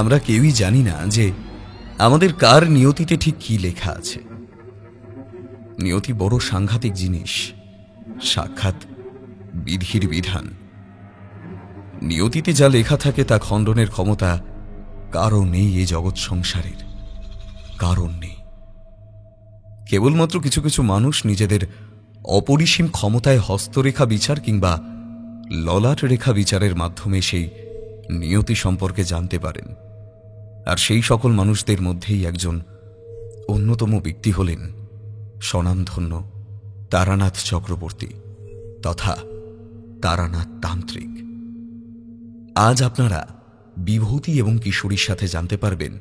আমরা কেউই জানি না যে আমাদের কার নিয়তিতে ঠিক কি লেখা আছে। নিয়তি বড় সাংঘাতিক জিনিস, সাক্ষাৎ বিধির বিধান। নিয়তিতে যা লেখা থাকে তা খণ্ডনের ক্ষমতা কারও নেই এই জগৎ সংসারের, কারণ নেই। কেবলমাত্র কিছু কিছু মানুষ নিজেদের অপরিসীম ক্ষমতায় হস্তরেখা বিচার কিংবা ললাট রেখা বিচারের মাধ্যমে সেই নিয়তি সম্পর্কে জানতে পারেন। আর সেই সকল মানুষদের মধ্যেই একজন অন্যতম ব্যক্তি হলেন স্বনামধন্য তারানাথ চক্রবর্তী তথা তারানাথ তান্ত্রিক। আজ আপনারা বিভূতি এবং কিশোরীর সাথে জানতে পারবেন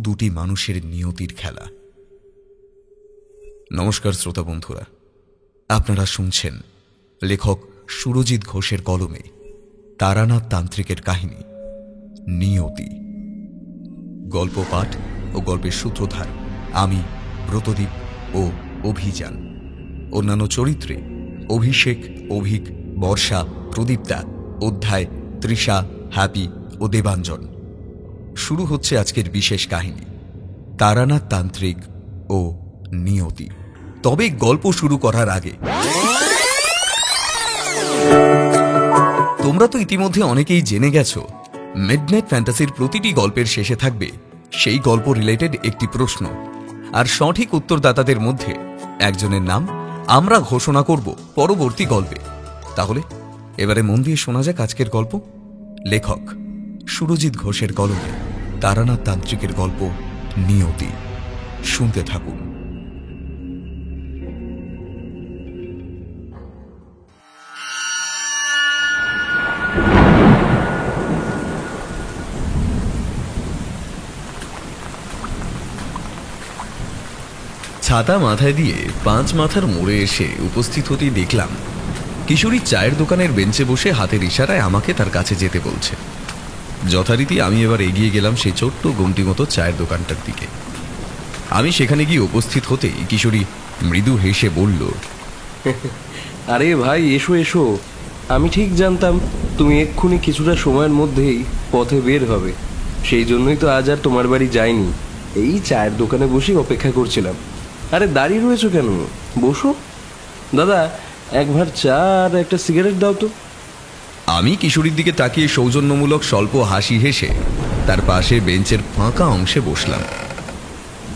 দুটি মানুষের নিয়তির খেলা। নমস্কার শ্রোতা বন্ধুরা, আপনারা শুনছেন লেখক সুরজিৎ ঘোষের কলমে তারানাথ তান্ত্রিকের কাহিনী নিয়তি। গল্প পাঠ ও গল্পের সূত্রধার আমি ব্রতদীপ ও অভিযান। অন্যান্য চরিত্রে অভিষেক, অভিক, বর্ষা, প্রদীপ্তা, অধ্যায়, তৃষা, হ্যাপি ও দেবাঞ্জন। শুরু হচ্ছে আজকের বিশেষ কাহিনী তারানাথ তান্ত্রিক ও নিয়তি। তবে গল্প শুরু করার আগে তোমরা তো ইতিমধ্যে অনেকেই জেনে গেছো মিডনাইট ফ্যান্টাসির প্রতিটি গল্পের শেষে থাকবে সেই গল্প রিলেটেড একটি প্রশ্ন, আর সঠিক উত্তরদাতাদের মধ্যে একজনের নাম আমরা ঘোষণা করব পরবর্তী গল্পে। তাহলে এবারে মন দিয়ে শোনা যাক আজকের গল্প, লেখক সুরজিৎ ঘোষের কলমে তারানাথ তান্ত্রিকের গল্প নিয়তি। শুনতে থাকুন। ছাতা মাথায় দিয়ে 5 মাথার মোড়ে এসে উপস্থিত হতেই দেখলাম কিশোরী চায়ের দোকানের বেঞ্চে বসে হাতের ইশারায় আমাকে তার কাছে যেতে বলছে। যথারীতি আমি এবার এগিয়ে গেলাম সেই ছোট্ট গুমটি মতো চায়ের দোকানটার দিকে। আমি সেখানে গিয়ে উপস্থিত হতেই কিশোরী মৃদু হেসে বলল, আরে ভাই এসো এসো, আমি ঠিক জানতাম তুমি এক্ষুনি কিছুটা সময়ের মধ্যেই পথে বের হবে, সেই জন্যই তো আজ আর তোমার বাড়ি যাইনি, এই চায়ের দোকানে বসে অপেক্ষা করছিলাম। আরে দাঁড়িয়ে রয়েছো কেন, বসো। দাদা এক ভাঁড় চা আর একটা সিগারেট দাও তো। আমি কিশোরীর দিকে তাকিয়ে সৌজন্যমূলক স্বল্প হাসি হেসে তার পাশে বেঞ্চের ফাঁকা অংশে বসলাম।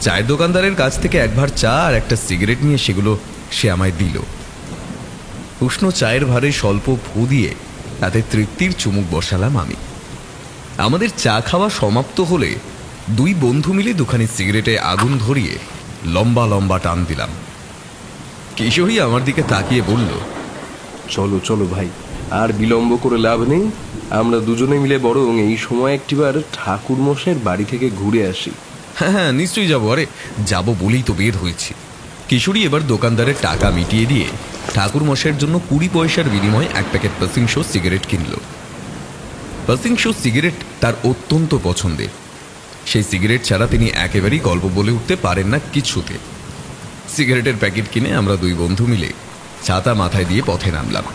চায়ের দোকানদারের কাছ থেকে 1 ভাঁড় চা আর একটা সিগারেট নিয়ে সেগুলো সে আমায় দিল। উষ্ণ চায়ের ভারে স্বল্প ফু দিয়ে তাতে তৃপ্তির চুমুক বসালাম আমি। আমাদের চা খাওয়া সমাপ্ত হলে 2 বন্ধু মিলে 2খানি সিগারেটে আগুন ধরিয়ে লম্বা লম্বা টান দিলাম। কিশোরী আমার দিকে তাকিয়ে বলল, চলো চলো ভাই, আর বিলম্ব করে লাভ নেই, আমরা দুজনে মিলে বরং এই সময় একটিবার ঠাকুর মশাইয়ের বাড়ি থেকে ঘুরে আসি। হ্যাঁ হ্যাঁ নিশ্চয়ই যাবো, আরে যাবো বলেই তো বের হয়েছি। কিশোরী এবার দোকানদারের টাকা মিটিয়ে দিয়ে ঠাকুর মশাইয়ের জন্য 20 পয়সার বিনিময়ে 1 প্যাকেট পাসিং শো সিগারেট কিনল। পাসিং শো সিগারেট তার অত্যন্ত পছন্দের। সেই সিগারেট ছাড়া তিনি একেবারেই গল্প বলে উঠতে পারেন না কিছুতে। সিগারেটের প্যাকেট কিনে আমরা 2 বন্ধু মিলে ছাতা মাথায় দিয়ে পথে নামলাম।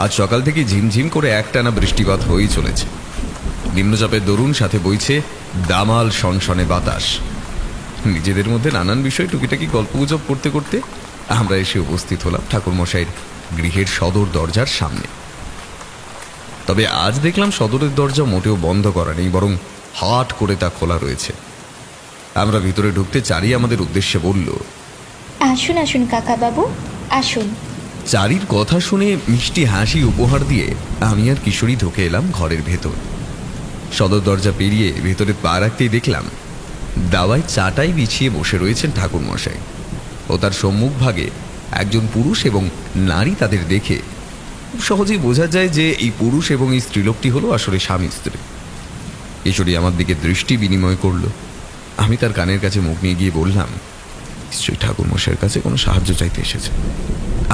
আজ সকাল থেকে ঝিমঝিম করে একটানা বৃষ্টিপাত হয়েই চলেছে। নিম্নচাপের দরুন সাথে বইছে দামাল সনসনে বাতাস। নিজেদের মধ্যে নানান বিষয় টুকিটাকি গল্পগুজব করতে করতে আমরা এসে উপস্থিত হলাম ঠাকুরমশাইয়ের গৃহের সদর দরজার সামনে। তবে আজ দেখলাম সদরের দরজা মোটেও বন্ধ করা নেই, বরং হাট করে তা খোলা রয়েছে। আমরা ভিতরে ঢুকতে চারি আমাদের উদ্দেশ্যে বলল, আসুন আসুন কাকা বাবু আসুন। চারির কথা শুনে মিষ্টি হাসি উপহার দিয়ে আমি আর কিশোরী ঢুকে এলাম ঘরের ভেতর। সদর দরজা পেরিয়ে ভেতরে পা রাখতেই দেখলাম দাওয়ায় চাটাই বিছিয়ে বসে রয়েছেন ঠাকুরমশাই ও তার সম্মুখ ভাগে একজন পুরুষ এবং নারী। তাদের দেখে খুব সহজেই বোঝা যায় যে এই পুরুষ এবং এই স্ত্রীলোকটি হলো আসলে স্বামী স্ত্রী। কিশোরী আমার দিকে দৃষ্টি বিনিময় করল। আমি তার কানের কাছে মুখ নিয়ে গিয়ে বললাম, নিশ্চয়ই ঠাকুরমশাইয়ের কাছে কোনো সাহায্য চাইতে এসেছে।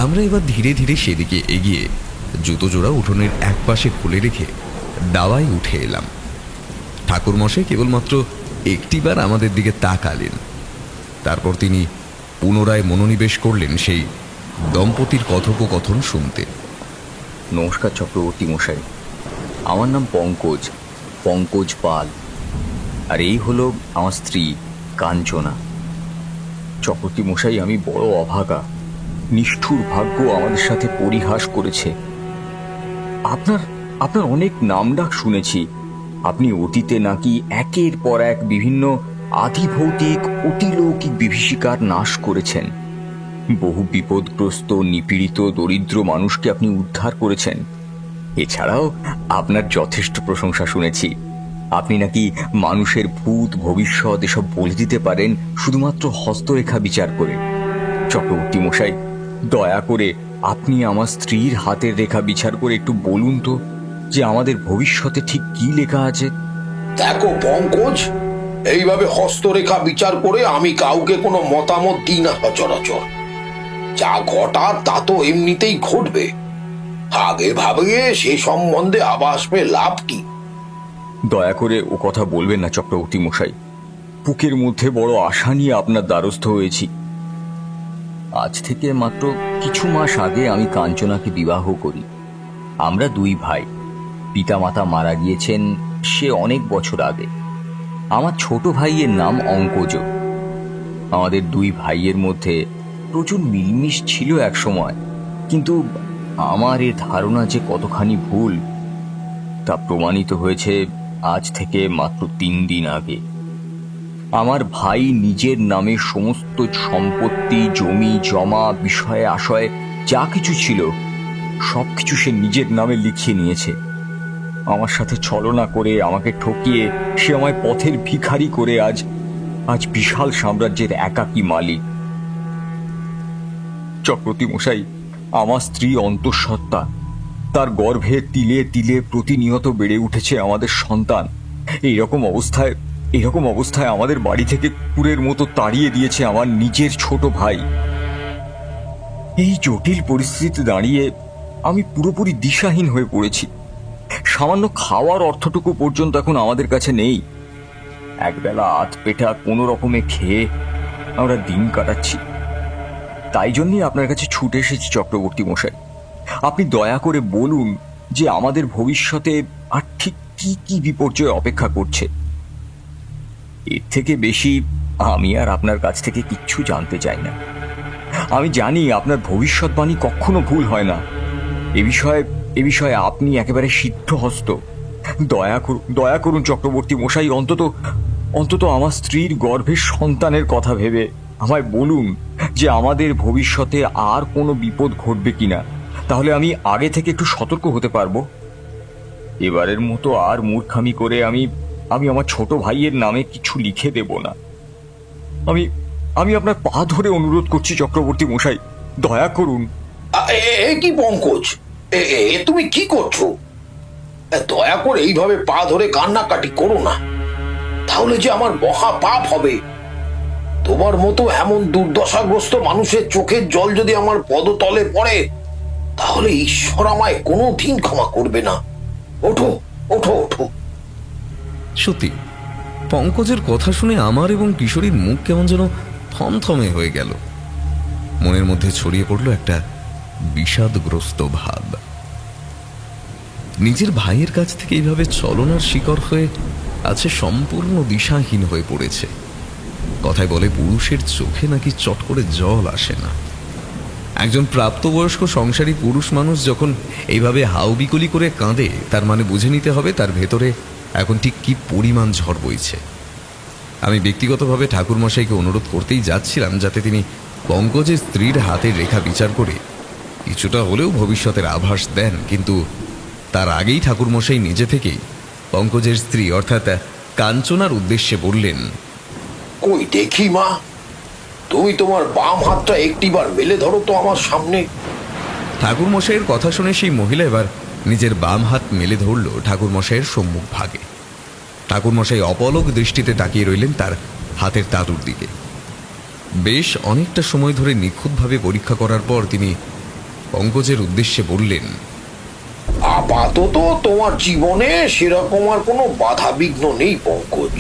আমরা এবার ধীরে ধীরে সেদিকে এগিয়ে জুতো জোড়া উঠোনের এক পাশে খুলে রেখে দাওয়ায় উঠে এলাম। ঠাকুরমশাই কেবলমাত্র একটিবার আমাদের দিকে তাকালেন, তারপর তিনি পুনরায় মনোনিবেশ করলেন সেই দম্পতির কথোপকথন শুনতে। নমস্কার চক্রবর্তী মশাই, আমার নাম পঙ্কজ, পঙ্কজ পাল, আর এই হলো আমার স্ত্রী কাঞ্চনা। চক্রবর্তী মশাই, আমি বড় অভাগা। নিষ্ঠুর ভাগ্য আমাদের সাথে পরিহাস করেছে। আপনার আপনার অনেক নামডাক শুনেছি। আপনি অতীতে নাকি একের পর এক বিভিন্ন আধিভৌতিক অতিলৌকিক বিভীষিকার নাশ করেছেন। বহু বিপদগ্রস্ত, নিপীড়িত, দরিদ্র মানুষকে আপনি উদ্ধার করেছেন। এছাড়াও আপনার যথেষ্ট প্রশংসা শুনেছি। আপনি নাকি মানুষের ভূত ভবিষ্যৎ এসব বলে দিতে পারেন শুধুমাত্র হস্তরেখা বিচার করে। চক্রবর্তী মশাই, দয়া করে আপনি আমার স্ত্রীর হাতের রেখা বিচার করে একটু বলুন তো যে আমাদের ভবিষ্যতে ঠিক কি লেখা আছে। দেখো পঙ্কজ, এইভাবে হস্তরেখা বিচার করে আমি কাউকে কোনো মতামত দিই না সচরাচর। যা ঘটার তা তো এমনিতেই ঘটবে, আগে ভাবিয়ে সে সম্বন্ধে আভাস পেয়ে লাভ কি? দয়া করে ও কথা বলবেন না চক্রবর্তী মশাই। বুকের মধ্যে বড় আশা নিয়ে আপনার দ্বারস্থ হয়েছি। আজ থেকে মাত্র কিছু মাস আগে আমি কাঞ্চনাকে বিবাহ করি। আমরা দুই ভাই। পিতামাতা মারা গিয়েছেন সে অনেক বছর আগে। আমার ছোট ভাইয়ের নাম অঙ্কজ। আমাদের দুই ভাইয়ের মধ্যে প্রচুর মিলমিশ ছিল এক সময়, কিন্তু আমার এ ধারণা যে কতখানি ভুল তা প্রমাণিত হয়েছে আজ থেকে মাত্র 3 দিন আগে। আমার ভাই নিজের নামে সমস্ত সম্পত্তি, জমি জমা, বিষয়ে আশয়ে যা কিছু ছিল সবকিছু সে নিজের নামে লিখিয়ে নিয়েছে। আমার সাথে ছলনা করে, আমাকে ঠকিয়ে সে আমায় পথের ভিখারি করে আজ বিশাল সাম্রাজ্যের একাকী মালিক। চক্রবর্তী মশাই, আমার স্ত্রী অন্তঃসত্ত্বা। তার গর্ভে তিলে তিলে প্রতিনিয়ত বেড়ে উঠেছে আমাদের সন্তান। এইরকম অবস্থায় আমাদের বাড়ি থেকে কুকুরের মতো তাড়িয়ে দিয়েছে আমার নিজের ছোট ভাই। এই জটিল পরিস্থিতিতে দাঁড়িয়ে আমি পুরোপুরি দিশাহীন হয়ে পড়েছি। সামান্য খাওয়ার অর্থটুকু পর্যন্ত এখন আমাদের কাছে নেই। একবেলা আধ পেটা কোনো রকমে খেয়ে আমরা দিন কাটাচ্ছি। তাই জন্যই আপনার কাছে ছুটে এসেছি চক্রবর্তী মশাই। আপনি দয়া করে বলুন যে আমাদের ভবিষ্যতে আর ঠিক কি কি বিপর্যয় অপেক্ষা করছে। এর থেকে বেশি আমি আর আপনার কাছ থেকে কিচ্ছু জানতে চাই না। আমি জানি আপনার ভবিষ্যৎবাণী কখনো ভুল হয় না। এ বিষয়ে আপনি একেবারে সিদ্ধহস্ত। দয়া করুন চক্রবর্তী মশাই, অন্তত আমার স্ত্রীর গর্ভের সন্তানের কথা ভেবে আমায় বলুন যে আমাদের ভবিষ্যতে আর কোনো বিপদ ঘটবে কিনা। তাহলে আমি আগে থেকে একটু সতর্ক হতে পারবো। এবারের মতো আর মূর্খামি করে আমি আমার ছোট ভাইয়ের নামে কিছু লিখে দেব না। আমি আপনার পা ধরে অনুরোধ করছি চক্রবর্তী মশাই, দয়া করুন। এ কি পঙ্কজ, তুমি কি করছো? দয়া করে এইভাবে পা ধরে কান্নাকাটি করো না, তাহলে যে আমার মহা পাপ হবে। তোমার মতো এমন দুর্দশাগ্রস্ত মানুষের চোখের জল যদি আমার পদতলে পড়ে, তাহলে ঈশ্বর আমায় কোনোদিন ক্ষমা করবে না। ওঠো ওঠো ওঠো। সত্যি পঙ্কজের কথা শুনে আমার এবং কিশোরীর মুখ কেমন যেন থমথমে হয়ে গেল। মনের মধ্যে ছড়িয়ে পড়ল একটা বিষাদগ্রস্ত ভাব। নিজের ভাইয়ের কাছ থেকে এইভাবে ছলনার শিকার হয়ে আছে, সম্পূর্ণ দিশাহীন হয়ে পড়েছে। কথায় বলে পুরুষের চোখে নাকি চট করে জল আসে না। একজন প্রাপ্তবয়স্ক সংসারী পুরুষ মানুষ যখন এইভাবে হাউবিকলি করে কাঁদে, তার মানে বুঝে নিতে হবে তার ভেতরে এখন ঠিক কি পরিমাণ ঝড় বইছে। আমি ব্যক্তিগতভাবে ঠাকুরমশাইকে অনুরোধ করতেই যাচ্ছিলাম যাতে তিনি পঙ্কজের স্ত্রীর হাতের রেখা বিচার করে কিছুটা হলেও ভবিষ্যতের আভাস দেন, কিন্তু তার আগেই ঠাকুরমশাই নিজে থেকেই পঙ্কজের স্ত্রী অর্থাৎ কাঞ্চনার উদ্দেশ্যে বললেন, কই দেখি মা, তুমি তোমার বাম হাতটা একটিবার মেলে ধরো তো আমার সামনে। ঠাকুরমশাইয়ের কথা শুনে সেই মহিলা এবার নিজের বাম হাত মেলে ধরল ঠাকুরমশাইয়ের সম্মুখ ভাগে। ঠাকুরমশাই অপলক দৃষ্টিতে তাকিয়ে রইলেন তার হাতের তালুর দিকে। বেশ অনেকটা সময় ধরে নিখুঁতভাবে পরীক্ষা করার পর তিনি পঙ্কজের উদ্দেশ্যে বললেন, আপাতত তোমার জীবনে সেরকম আর কোনো বাধা বিঘ্ন নেই পঙ্কজ।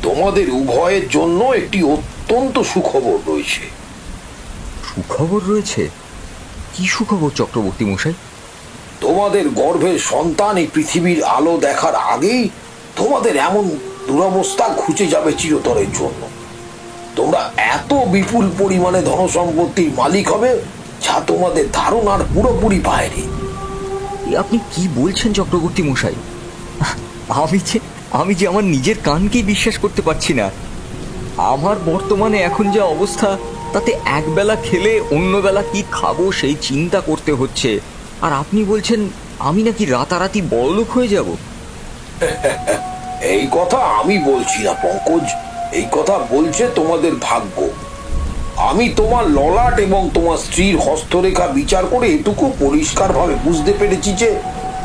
তোমাদের উভয়ের জন্য একটি অত্যন্ত সুখবর রয়েছে। সুখবর রয়েছে? কি সুখবর চক্রবর্তী মশাই? তোমাদের গর্ভের সন্তান এই পৃথিবীর আলো দেখার আগেই তোমাদের এমন দুরবস্থা ঘুচে যাবে চিরতরের জন্য। তোমরা এত বিপুল পরিমাণে ধনসম্পত্তির মালিক হবে যা তোমাদের ধারণার পুরোপুরি বাইরে। এ আপনি কি বলছেন চক্রবর্তী মশাই? আমি যে আমার নিজের কানকেই বিশ্বাস করতে পারছি না। আমার বর্তমানে এখন যা অবস্থা, তাতে একবেলা খেলে অন্য বেলা কি খাবো সেই চিন্তা করতে হচ্ছে, আর আপনি বলছেন আমি নাকি রাতারাতি বড়লোক হয়ে যাব। এই কথা আমি বলছি না পঙ্কজ, এই কথা বলছে তোমাদের ভাগ্য। আমি তোমার ললাট এবং তোমার স্ত্রীর হস্তরেখা বিচার করে এটুকু পরিষ্কারভাবে বুঝতে পেরেছি যে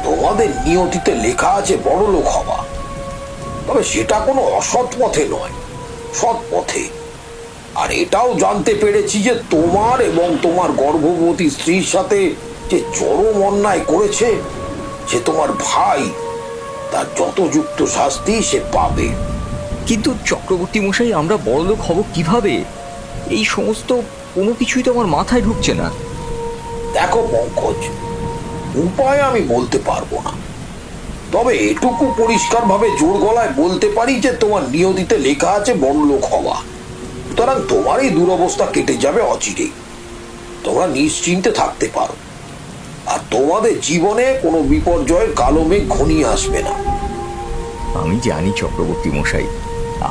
তোমাদের নিয়তিতে লেখা আছে বড়লোক হওয়া। তবে সেটা কোনো অসৎ পথে নয়, সৎ পথে। আর এটাও জানতে পেরেছি যে তোমার এবং তোমার গর্ভবতী স্ত্রীর সাথে যে চরম অন্যায় করেছে, সে তোমার ভাই, তার যতযুক্ত শাস্তি সে পাবে। কিন্তু চক্রবর্তী মশাই, আমরা বড়লোক হব কিভাবে? এই সমস্ত কোনো কিছুই তো আমার মাথায় ঢুকছে না। দেখো পঙ্কজ, উপায় আমি বলতে পারবো না, তবে এটুকু পরিষ্কারভাবে জোর গলায় বলতে পারি যে তোমার নিয়তিতে লেখা আছে বড়লোক হওয়া। সুতরাং তোমার এই দুরবস্থা কেটে যাবে অচিরেই। তোমরা নিশ্চিন্তে থাকতে পারো, আর তোমাদের জীবনে কোনো বিপর্যয়ের কালো মেঘ ঘনিয়ে আসবে না। আমি জানি চক্রবর্তী মশাই,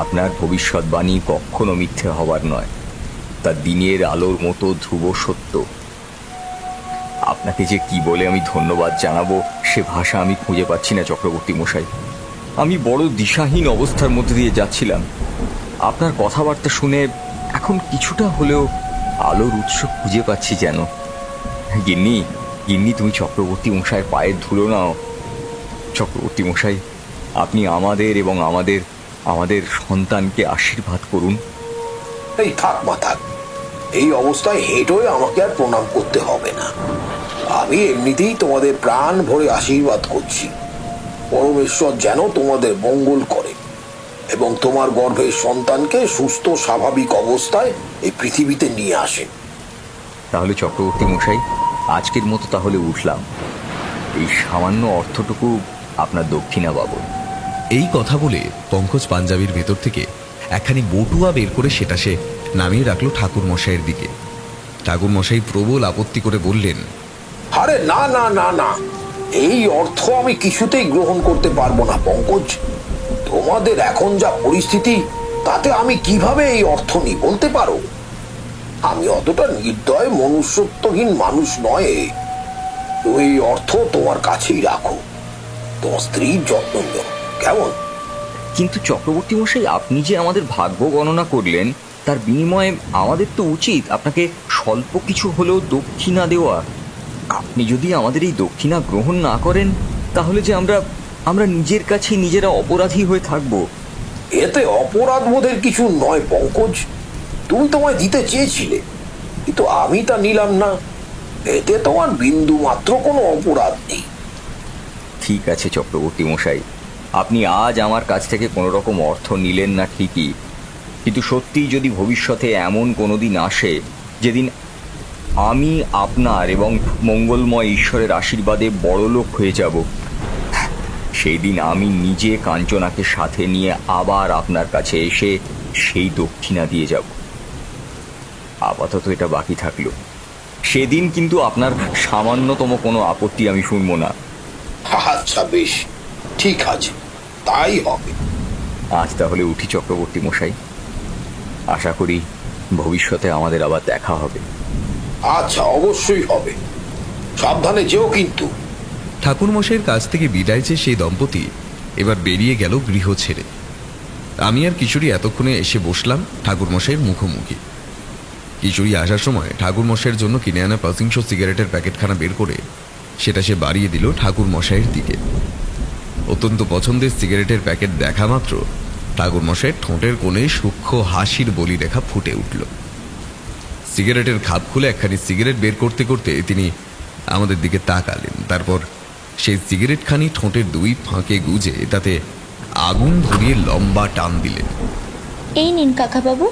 আপনার ভবিষ্যৎবাণী কখনো মিথ্যে হবার নয়, তা দিনের আলোর মতো ধ্রুব সত্য। আপনাকে যে কি বলে আমি ধন্যবাদ জানাবো সে ভাষা আমি খুঁজে পাচ্ছি না চক্রবর্তী মশাই। আমি বড় দিশাহীন অবস্থার মধ্যে দিয়ে যাচ্ছিলাম। আপনার কথাবার্তা শুনে এখন কিছুটা হলেও আলোর উৎস খুঁজে পাচ্ছি যেন। গিন্নি, গিন্নি, তুমি চক্রবর্তী মশাইয়ের পায়ের ধুলো নাও। চক্রবর্তী মশাই, আপনি আমাদের এবং আমাদের সন্তানকে আশীর্বাদ করুন। এই থাক মা থাক, এই অবস্থায় হেঁট হয়ে আমাকে আর প্রণাম করতে হবে না। আমি এমনিতেই তোমাদের প্রাণ ভরে আশীর্বাদ করছি। পরমেশ্বর যেন তোমাদের মঙ্গল করে এবং তোমার গর্ভের সন্তানকে সুস্থ স্বাভাবিক অবস্থায় এই পৃথিবীতে নিয়ে আসেন। তাহলে চক্রবর্তী মশাই, আজকের মতো তাহলে উঠলাম। এই সামান্য অর্থটুকু আপনার দক্ষিণা বাবদ। এই কথা বলে পঙ্কজ পাঞ্জাবির ভেতর থেকে একখানি বটুয়া বের করে সেটা সে নামিয়ে রাখলো ঠাকুর মশাইয়ের দিকে। ঠাকুর মশাই প্রবল আপত্তি করে বললেন, আরে না না না না, এই অর্থ আমি কিছুতেই গ্রহণ করতে পারবো না পঙ্কজ। তোমাদের এখন যা পরিস্থিতি, তাতে আমি কিভাবে এই অর্থ নিই বলতে পারো? আমি অতটা নির্দয় মনুষ্যত্বহীন মানুষ নয়। তো এই অর্থ তোমার কাছেই রাখো, তোমার স্ত্রীর যত্ন নিও, কেমন? কিন্তু চক্রবর্তী মশাই, আপনি যে আমাদের ভাগ্য গণনা করলেন, তার বিনিময়ে আমাদের তো উচিত আপনাকে স্বল্প কিছু হলেও দক্ষিণা দেওয়া। আপনি যদি আমাদের এই দক্ষিণা গ্রহণ না করেন, তাহলে যে আমরা নিজের কাছে নিজেরা অপরাধী হয়ে থাকব। এতে অপরাধ বোধের কিছু নয় পঙ্কজ। তুমি তোমায় দিতে চেয়েছিলে, কিন্তু আমি তা নিলাম না। এতে তোমার বিন্দু মাত্র কোনো অপরাধ নেই। ঠিক আছে চক্রবর্তী মশাই, আপনি আজ আমার কাছ থেকে কোনো রকম অর্থ নিলেন না ঠিকই, কিন্তু সত্যিই যদি ভবিষ্যতে এমন কোনো দিন আসে যেদিন আমি আপনার এবং মঙ্গলময় ঈশ্বরের আশীর্বাদে বড়লোক হয়ে যাব, সেই দিন আমি নিজে কাঞ্চনাকে সাথে নিয়ে আবার আপনার কাছে এসে সেই দক্ষিণা দিয়ে যাব। আপাতত এটা বাকি থাকলো। সেদিন কিন্তু আপনার সামান্যতম কোনো আপত্তি আমি শুনব না। আচ্ছা বেশ, ঠিক আছে, তাই হবে। আজ তাহলে উঠি চক্রবর্তী মশাই। আশা করি ভবিষ্যতে আমাদের আবার দেখা হবে। আচ্ছা, অবশ্যই হবে। সাবধানে যেও কিন্তু। ঠাকুর মশাইয়ের কাছ থেকে বিদায় চেয়ে সেই দম্পতি এবার বেরিয়ে গেল গৃহ ছেড়ে। আমি আর কিশোরী এতক্ষণে এসে বসলাম ঠাকুর মশাইয়ের মুখোমুখি। কিশোরী আসার সময় ঠাকুর মশাইয়ের জন্য কিনে আনা পাসিংশো সিগারেটের প্যাকেটখানা বের করে সেটা সে বাড়িয়ে দিল ঠাকুর মশাইয়ের দিকে। অত্যন্ত পছন্দের সিগারেটের প্যাকেট দেখা মাত্র ঠাকুর মশাইয়ের ঠোঁটের কোণে সূক্ষ্ম হাসির বলিরেখা ফুটে উঠল। সিগারেটের খাপ খুলে একখানি সিগারেট বের করতে করতে তিনি আমাদের দিকে তাকালেন। তারপর সেই সিগারেটখানি ঠোঁটের দুই ফাঁকে গুজে তাতে আগুন ধরিয়ে লম্বা টান দিলেন। এই নিন কাকাবাবু,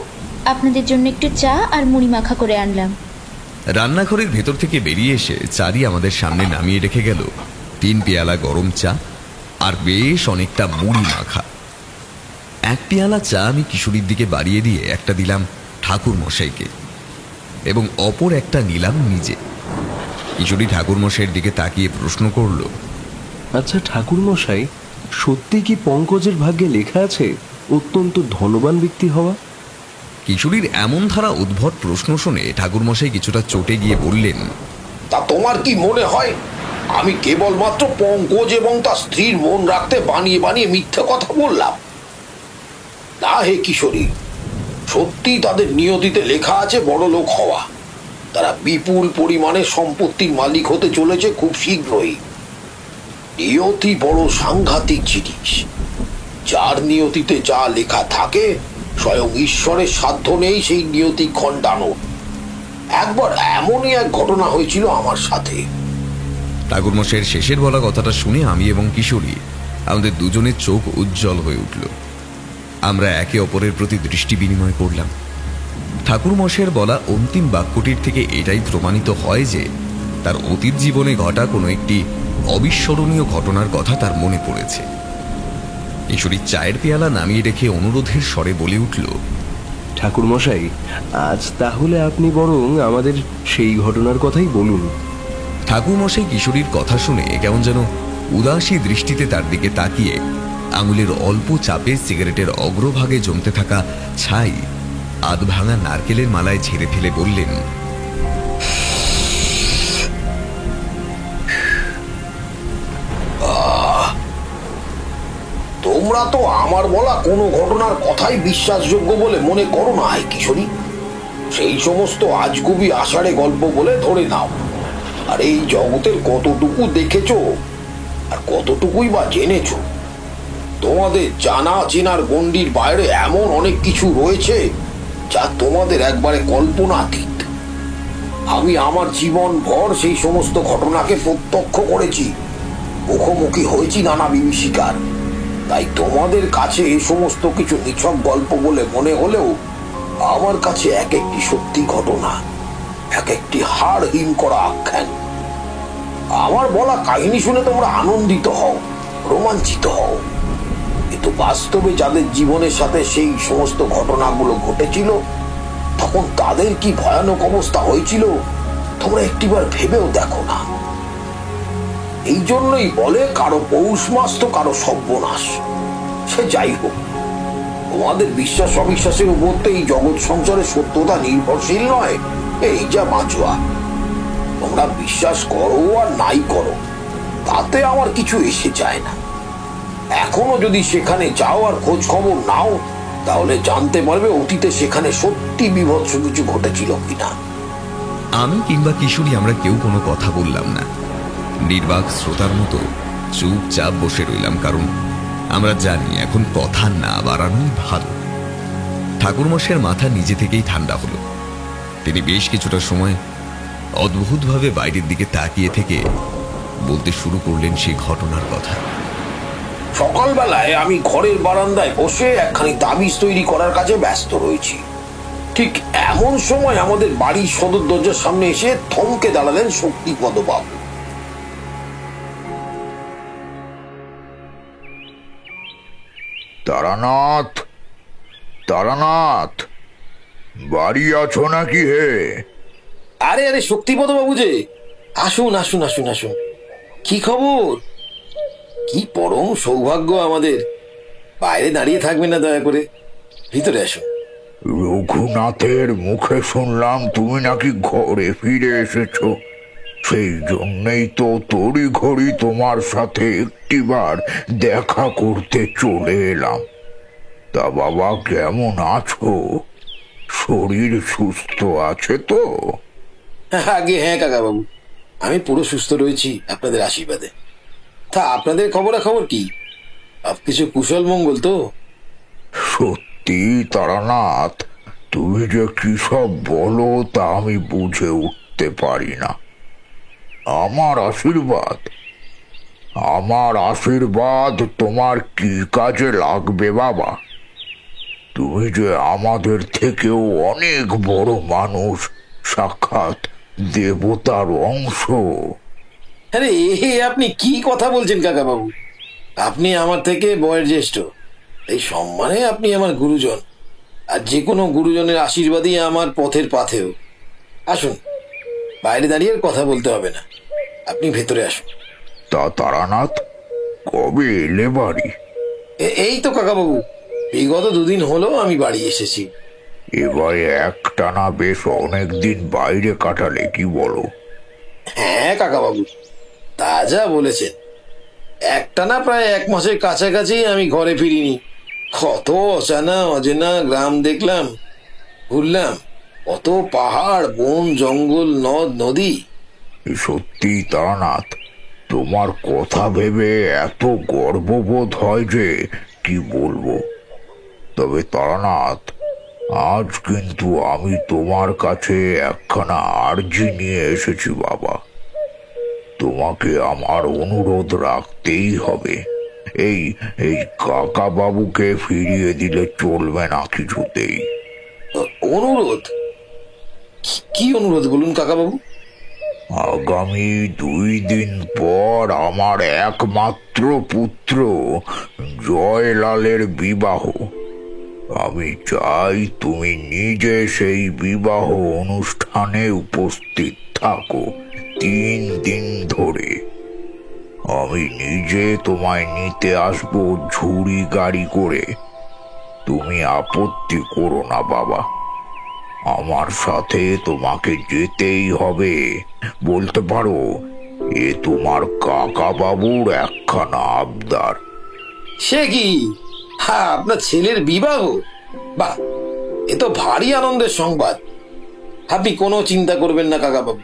আপনাদের জন্য একটু চা আর মুড়ি মাখা করে আনলাম। রান্নাঘরের ভেতর থেকে বেরিয়ে এসে চারি আমাদের সামনে নামিয়ে রেখে গেল 3 পেয়ালা গরম চা আর বেশ অনেকটা মুড়ি মাখা। 1 পেয়ালা চা আমি কিশোরীর দিকে বাড়িয়ে দিয়ে একটা দিলাম ঠাকুর মশাইকে এবং অপর একটা নিলাম নিজে। কিশোরী ঠাকুর মশাইয়ের দিকে তাকিয়ে প্রশ্ন করল, আচ্ছা ঠাকুর মশাই, সত্যি কি পঙ্কজের ভাগ্যে লেখা আছে অত্যন্ত ধনবান ব্যক্তি হওয়া? কিশোরীর এমন ধারা উদ্ভট প্রশ্ন শুনে ঠাকুর মশাই কিছুটা চটে গিয়ে বললেন, তা তোমার কি মনে হয় আমি কেবলমাত্র পঙ্কজ এবং তার স্ত্রীর মন রাখতে বানিয়ে বানিয়ে মিথ্যে কথা বললাম? না হে কিশোরী, সত্যি তাদের নিয়তিতে লেখা আছে বড় লোক হওয়া। তারা বিপুল পরিমাণে সম্পত্তির মালিক হতে চলেছে খুব শীঘ্রই। নিয়তি বড় সাংঘাতিক জিনিস। যার নিয়তিতে যা লেখা থাকে স্বয়ং ঈশ্বরের সাধ্য নেই সেই নিয়তি খণ্ডানোর। একবার এমনই এক ঘটনা হয়েছিল আমার সাথে। ঠাকুর মশাইয়ের শেষের বলা কথাটা শুনে আমি এবং কিশোরী আমাদের দুজনের চোখ উজ্জ্বল হয়ে উঠল। আমরা একে অপরের প্রতি দৃষ্টি বিনিময় করলাম। ঠাকুর মশাইয়ের বলা অন্তিম বাক্যটির থেকে এটাই প্রমাণিত হয় যে তার অতীত জীবনে ঘটা কোনো একটি অবিস্মরণীয় ঘটনার কথা তার মনে পড়েছে। কিশোরী চায়ের পেয়ালা নামিয়ে রেখে অনুরোধের স্বরে বলে উঠল, ঠাকুর মশাই, আজ তাহলে আপনি বরং আমাদের সেই ঘটনার কথাই বলুন। ঠাকুর মশাই কিশোরীর কথা শুনে কেমন যেন উদাসী দৃষ্টিতে তার দিকে তাকিয়ে আঙুলের অল্প চাপে সিগারেটের অগ্রভাগে জমতে থাকা ছাই আধ ভাঙা নারকেলের মালায় ঝেড়ে ফেলে বললেন, তোমরা তো আমার বলা কোনো ঘটনার কথাই বিশ্বাসযোগ্য বলে মনে করো না হে কিশোরী। সেই সমস্ত আজগুবি আষাঢ়ে গল্প বলে ধরে নাও। আর এই জগতের কতটুকু দেখেছো আর কতটুকুই বা জেনেছো? তোমাদের জানা চেনার গণ্ডির বাইরে এমন অনেক কিছু রয়েছে যা তোমাদের একবারে কল্পনাতীত। আমি আমার জীবন ভর সেই সমস্ত ঘটনাকে প্রত্যক্ষ করেছি, মুখোমুখি হয়েছি নানা বিভীষিকার। তাই তোমাদের কাছে এই সমস্ত কিছু নিছক গল্প বলে মনে হলেও আমার কাছে এক একটি সত্যি ঘটনা, এক একটি হাড় হিম করা আখ্যান। আমার বলা কাহিনী শুনে তোমরা আনন্দিত হও, রোমাঞ্চিত হও, কিন্তু বাস্তবে যাদের জীবনের সাথে সেই সমস্ত ঘটনাগুলো ঘটেছিল তখন তাদের কি ভয়ানক অবস্থা হয়েছিল তোমরা একটিবার ভেবেও দেখো না। এই জন্যই বলে কারো পৌষ মাস তো কারো সর্বনাশ। সে যাই হোক, তোমাদের বিশ্বাস অবিশ্বাসের উপর তো এই জগৎ সংসারের সত্যতা নির্ভরশীল নয়। এই যা বাঁচোয়া, তোমরা বিশ্বাস করো আর নাই করো তাতে আমার কিছু এসে যায় না। এখনো যদি সেখানে যাও আর খোঁজ খবর নাও তাহলে জানতে পারবে অতীতে সেখানে সত্যি বীভৎস কিছু ঘটেছিল কিনা। আমি কিংবা কিশোরী আমরা কেউ কোনো কথা বললাম না। নির্বাক শ্রোতার মতো চুপচাপ বসে রইলাম, কারণ আমরা জানি এখন কথা না বাড়ানোই ভালো। ঠাকুরমশাইয়ের মাথা নিজে থেকেই ঠান্ডা হলো। তিনি বেশ কিছুটা সময় অদ্ভুতভাবে বাইরের দিকে তাকিয়ে থেকে বলতে শুরু করলেন সেই ঘটনার কথা। সকালবেলায় আমি ঘরের বারান্দায় বসে একখানি তাবিজ তৈরি করার কাজে ব্যস্ত রয়েছি। ঠিক এমন সময় আমাদের বাড়ির সদর দরজার সামনে এসে থমকে দাঁড়ালেন শক্তিপদ বাবু। তারানাথ, তারানাথ, বাড়ি আছো নাকি হে? আরে আরে শক্তিপদ বাবু যে, আসুন আসুন আসুন আসুন। কি খবর? কি পরম সৌভাগ্য আমাদের। বাইরে দাঁড়িয়ে থাকবেন না দয়া করে, ভিতরে আসুন। রঘুনাথের মুখে শুনলাম তুমি নাকি ঘরে ফিরে এসেছো। সেই জন্যই তো তড়ি ঘড়ি তোমার সাথে একটিবার দেখা করতে চলে এলাম। তা বাবা, কেমন আছো? শরীর সুস্থ আছে তো? আগে হ্যাঁ কাকা বাবু, আমি পুরো সুস্থ রয়েছি আপনাদের আশীর্বাদে। তা আপনাদের খবর কি? সবকিছু কুশল মঙ্গল তো? সত্যি তারানাথ, তুমি যে কি সব বলো তা আমি বুঝে উঠতে পারি না। আমার আশীর্বাদ তোমার কি কাজে লাগবে বাবা? তুমি যে আমাদের থেকেও অনেক বড় মানুষ, সাক্ষাৎ দেবতার অংশ। আরে আপনি কি কথা বলছেন কাকা বাবু? আপনি আমার থেকে বয়োজ্যেষ্ঠ, এই সম্মানে আপনি আমার গুরুজন, আর যে কোনো গুরুজনের আশীর্বাদই আমার পথের পাথেও। আসুন, বাইরে দাঁড়িয়ে আর কথা বলতে হবে না, আপনি ভেতরে আসুন। তা তারানাথ, কবে এলে বাড়ি? এই তো কাকা বাবু, বিগত 2 দিন হলো আমি বাড়ি এসেছি। এবারে একটানা বেশ অনেকদিন বাইরে কাটালে, কি বলো? হ্যাঁ কাকা বাবু, তা যা বলেছেন। একটানা প্রায় 1 মাসের কাছাকাছি আমি ঘরে ফিরিনি। কত অজানা অজেনা গ্রাম দেখলাম, ঘুরলাম, কত পাহাড়, বন, জঙ্গল, নদ নদী। সত্যি তারানাথ, তোমার কথা ভেবে এত গর্ববোধ হয় যে কি বলবো। তবে তারানাথ, আজ কিন্তু আমি তোমার কাছে একখানা আর্জি নিয়ে এসেছি বাবা। তোমাকে আমার অনুরোধ রাখতেই হবে। এই এই কাকা বাবুকে ফিরিয়ে দিলে চলবে না কিছুতেই। অনুরোধ? কি অনুরোধ বলুন কাকা বাবু? আগামী 2 দিন পর আমার একমাত্র পুত্র জয়লালের বিবাহ। আমি চাই তুমি নিজে সেই বিবাহ অনুষ্ঠানে উপস্থিত থাকো 3 দিন ধরে। আমি নিজে তোমায় নিতে আসবো ঝুড়ি গাড়ি করে। তুমি আপত্তি করো না বাবা, আমার সাথে তোমাকে যেতেই হবে। বলতে পারো এ তোমার কাকা বাবুর একখানা আবদার। সে কি? হ্যাঁ, আপনার ছেলের বিবাহ? বাহ, এ তো ভারী আনন্দের সংবাদ। আপনি কোনো চিন্তা করবেন না কাকা বাবু,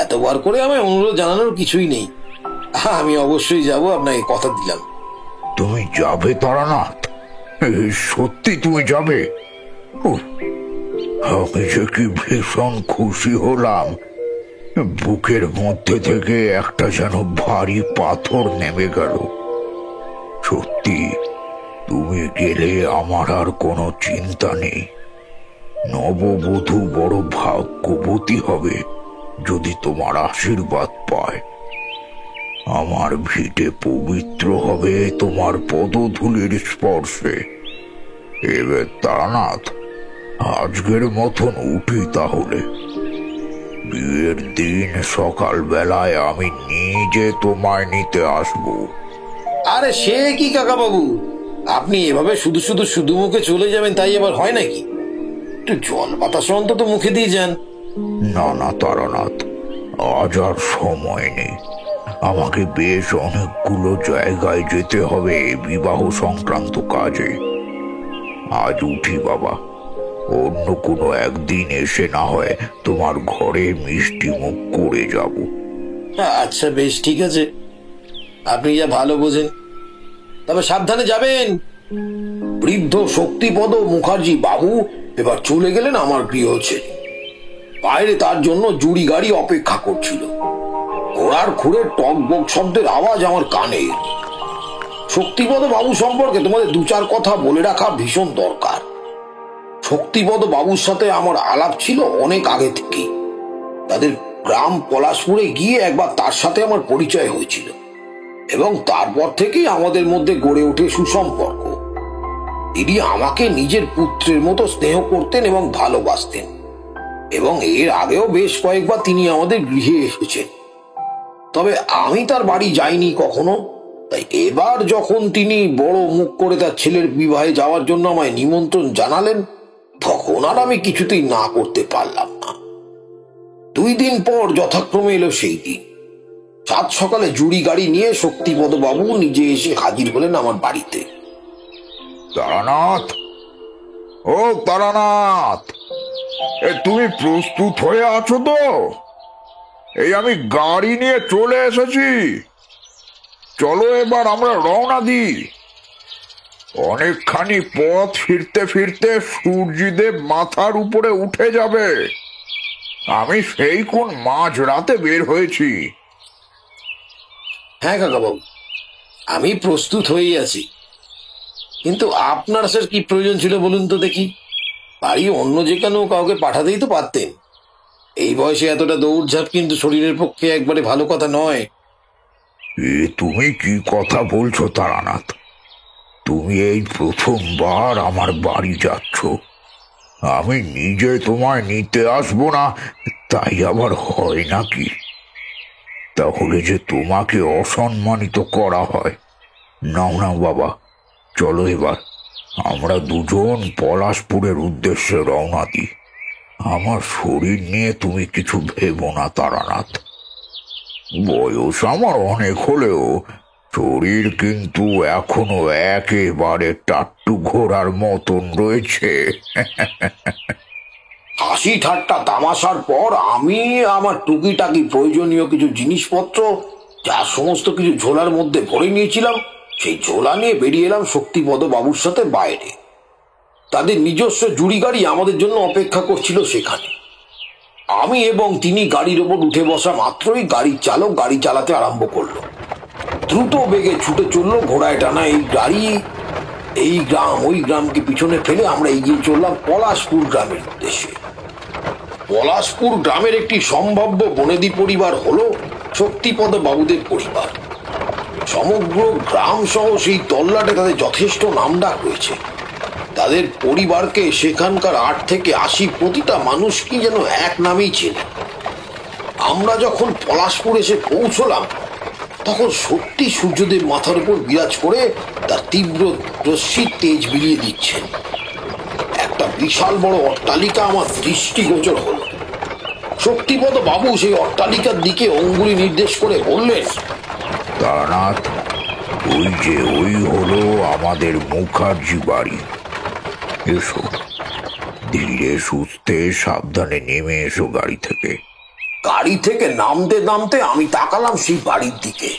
এতবার করে আমায় অনুরোধ জানানোর কিছুই নেই। আমি অবশ্যই যাব, আপনাকে কথা দিলাম। তুমি যাবে তারানাথ? সত্যি তুমি যাবে? উহ, আমি যে কি ভীষণ খুশি হলাম। বুকের মধ্যে থেকে একটা যেন ভারী পাথর নেমে গেল। সত্যি, তুমি গেলে আমার আর কোনো চিন্তা নেই। নববধূ বড় ভাগ্যবতী হবে যদি তোমার আশীর্বাদ পায়। আমার ভিটে পবিত্র হবে তোমার পদধূলির স্পর্শে। এবার তারানাথ, আজকের মতন উঠি তাহলে। বিয়ের দিন সকাল বেলায় আমি নিজে তোমায় নিতে আসবো। আরে সে কি কাকা বাবু, আপনি এভাবে শুধু শুধু শুধু মুখে চলে যাবেন তাই আবার হয় নাকি? একটু জল বাতাস অন্তত মুখে দিয়ে যান। না না তারানাথ, আজ আর সময় নেই। আমাকে বেশ অনেকগুলো জায়গায় যেতে হবে বিবাহ সংক্রান্ত কাজে। আজ উঠি বাবা, অন্য কোনো একদিন এসে না হয় তোমার ঘরে মিষ্টি মুখ করে যাব। আচ্ছা বেশ, ঠিক আছে, আপনি যা ভালো বোঝেন। তবে সাবধানে যাবেন। বৃদ্ধ শক্তিপদ মুখার্জি বাবু এবার চলে গেলেন আমার গৃহ ছেড়ে। বাইরে তার জন্য জুড়ি গাড়ি অপেক্ষা করছিল। ঘোড়ার খুঁড়ের টক বক শব্দের আওয়াজ আমার কানে। শক্তিপদ বাবু সম্পর্কে তোমাদের 2-4 কথা বলে রাখা ভীষণ দরকার। শক্তিপদ বাবুর সাথে আমার আলাপ ছিল অনেক আগে থেকেই। তাদের গ্রাম পলাশপুরে গিয়ে একবার তার সাথে আমার পরিচয় হয়েছিল, এবং তারপর থেকেই আমাদের মধ্যে গড়ে ওঠে সুসম্পর্ক। তিনি আমাকে নিজের পুত্রের মতো স্নেহ করতেন এবং ভালোবাসতেন, এবং এর আগেও বেশ কয়েকবার তিনি আমাদের গৃহে এসেছেন। তবে আমি তার বাড়ি যাইনি কখনো। তাই এবার যখন তিনি বড় মুখ করে তার ছেলের বিবাহে যাওয়ার জন্য আমায় নিমন্ত্রণ জানালেন, তখন আর আমি কিছুতেই না করতে পারলাম না। 2 দিন পর যথাক্রমে এলো সেই দিন। 7 সকালে জুড়ি গাড়ি নিয়ে শক্তিপদ বাবু নিজে এসে হাজির হলেন আমার বাড়িতে। তারানাথ, ও তারানাথ, তুমি প্রস্তুত হয়ে আছো তো? এই আমি গাড়ি নিয়ে চলে এসেছি। চলো এবার আমরা রওনা দিই। অনেকখানি পথ ফিরতে ফিরতে সূর্যদেব মাথার উপরে উঠে যাবে। আমি সেই কোন মাঝ রাতে বের হয়েছি। হ্যাঁ কাকা বাবু, আমি প্রস্তুত হয়েই আছি। কিন্তু আপনার স্যার কি প্রয়োজন ছিল বলুন তো দেখি? বাড়ি অন্য যে কোনো কাউকে পাঠাতেই তো পারতেন। এই বয়সে এতটা দৌড়ঝাঁপ কিন্তু শরীরের পক্ষে একবারে ভালো কথা নয়। এ তুমি কি কথা বলছো তারানাথ? তুমি এই প্রথমবার আমার বাড়ি যাচ্ছ, আমি নিজে তোমায় নিতে আসবো না তাই আবার হয় নাকি? তাহলে যে তোমাকে অসম্মানিত করা হয়। নাও না বাবা, চলো এবার আমরা দুজন পলাশপুরের উদ্দেশ্যে রওনা দিই। আমার শরীর নিয়ে তুমি কিছু ভেবো না তারানাথ। বয়স আমার অনেক হলেও শরীর কিন্তু এখনো একেবারে টাট্টু ঘোড়ার মতন রয়েছে। হাসি ঠাট্টা তামাশার পর আমি আমার টুকিটাকি প্রয়োজনীয় কিছু জিনিসপত্র যা সমস্ত কিছু ঝোলার মধ্যে ভরে নিয়েছিলাম, সেই ঝোলা নিয়ে বেরিয়ে এলাম শক্তিপদ বাবুর সাথে বাইরে। তাদের নিজস্ব জুড়ি গাড়ি আমাদের জন্য অপেক্ষা করছিল সেখানে। আমি এবং তিনি গাড়ির ওপর উঠে বসা মাত্রই গাড়ির চালক গাড়ি চালাতে আরম্ভ করলো। দ্রুত বেগে ছুটে চললো ঘোড়ায় টানা এই গাড়ি। এই গ্রাম ওই গ্রামকে পিছনে ফেলে আমরা এগিয়ে চললাম পলাশপুর গ্রামের উদ্দেশ্যে। পলাশপুর গ্রামের একটি সম্ভাব্য বনেদি পরিবার হলো শক্তিপদ বাবুদের পরিবার। সমগ্র গ্রাম সহ সেই তল্লাটে তাদের যথেষ্ট নামডাক রয়েছে। তাদের পরিবারকে সেখানকার 8 থেকে 80 প্রতিটা মানুষ কি যেন এক নামেই চেনে। আমরা যখন পলাশপুর এসে পৌঁছলাম তখন সত্যি সূর্যদেব মাথার উপর বিরাজ করে তার তীব্র রশ্মির তেজ বিলিয়ে দিচ্ছেন। একটা বিশাল বড় অট্টালিকা আমার দৃষ্টিগোচর হলো। শক্তিপদ বাবু সেই অট্টালিকার দিকে অঙ্গুলি নির্দেশ করে বললেন, তারানাথ, ওই হলো আমাদের মুখার্জি বাড়ি। এসো, ধীরে সুস্থে সাবধানে নেমে এসো গাড়ি থেকে। গাড়ি থেকে নামতে নামতে আমি তাকালাম সেই বাড়ির দিকে।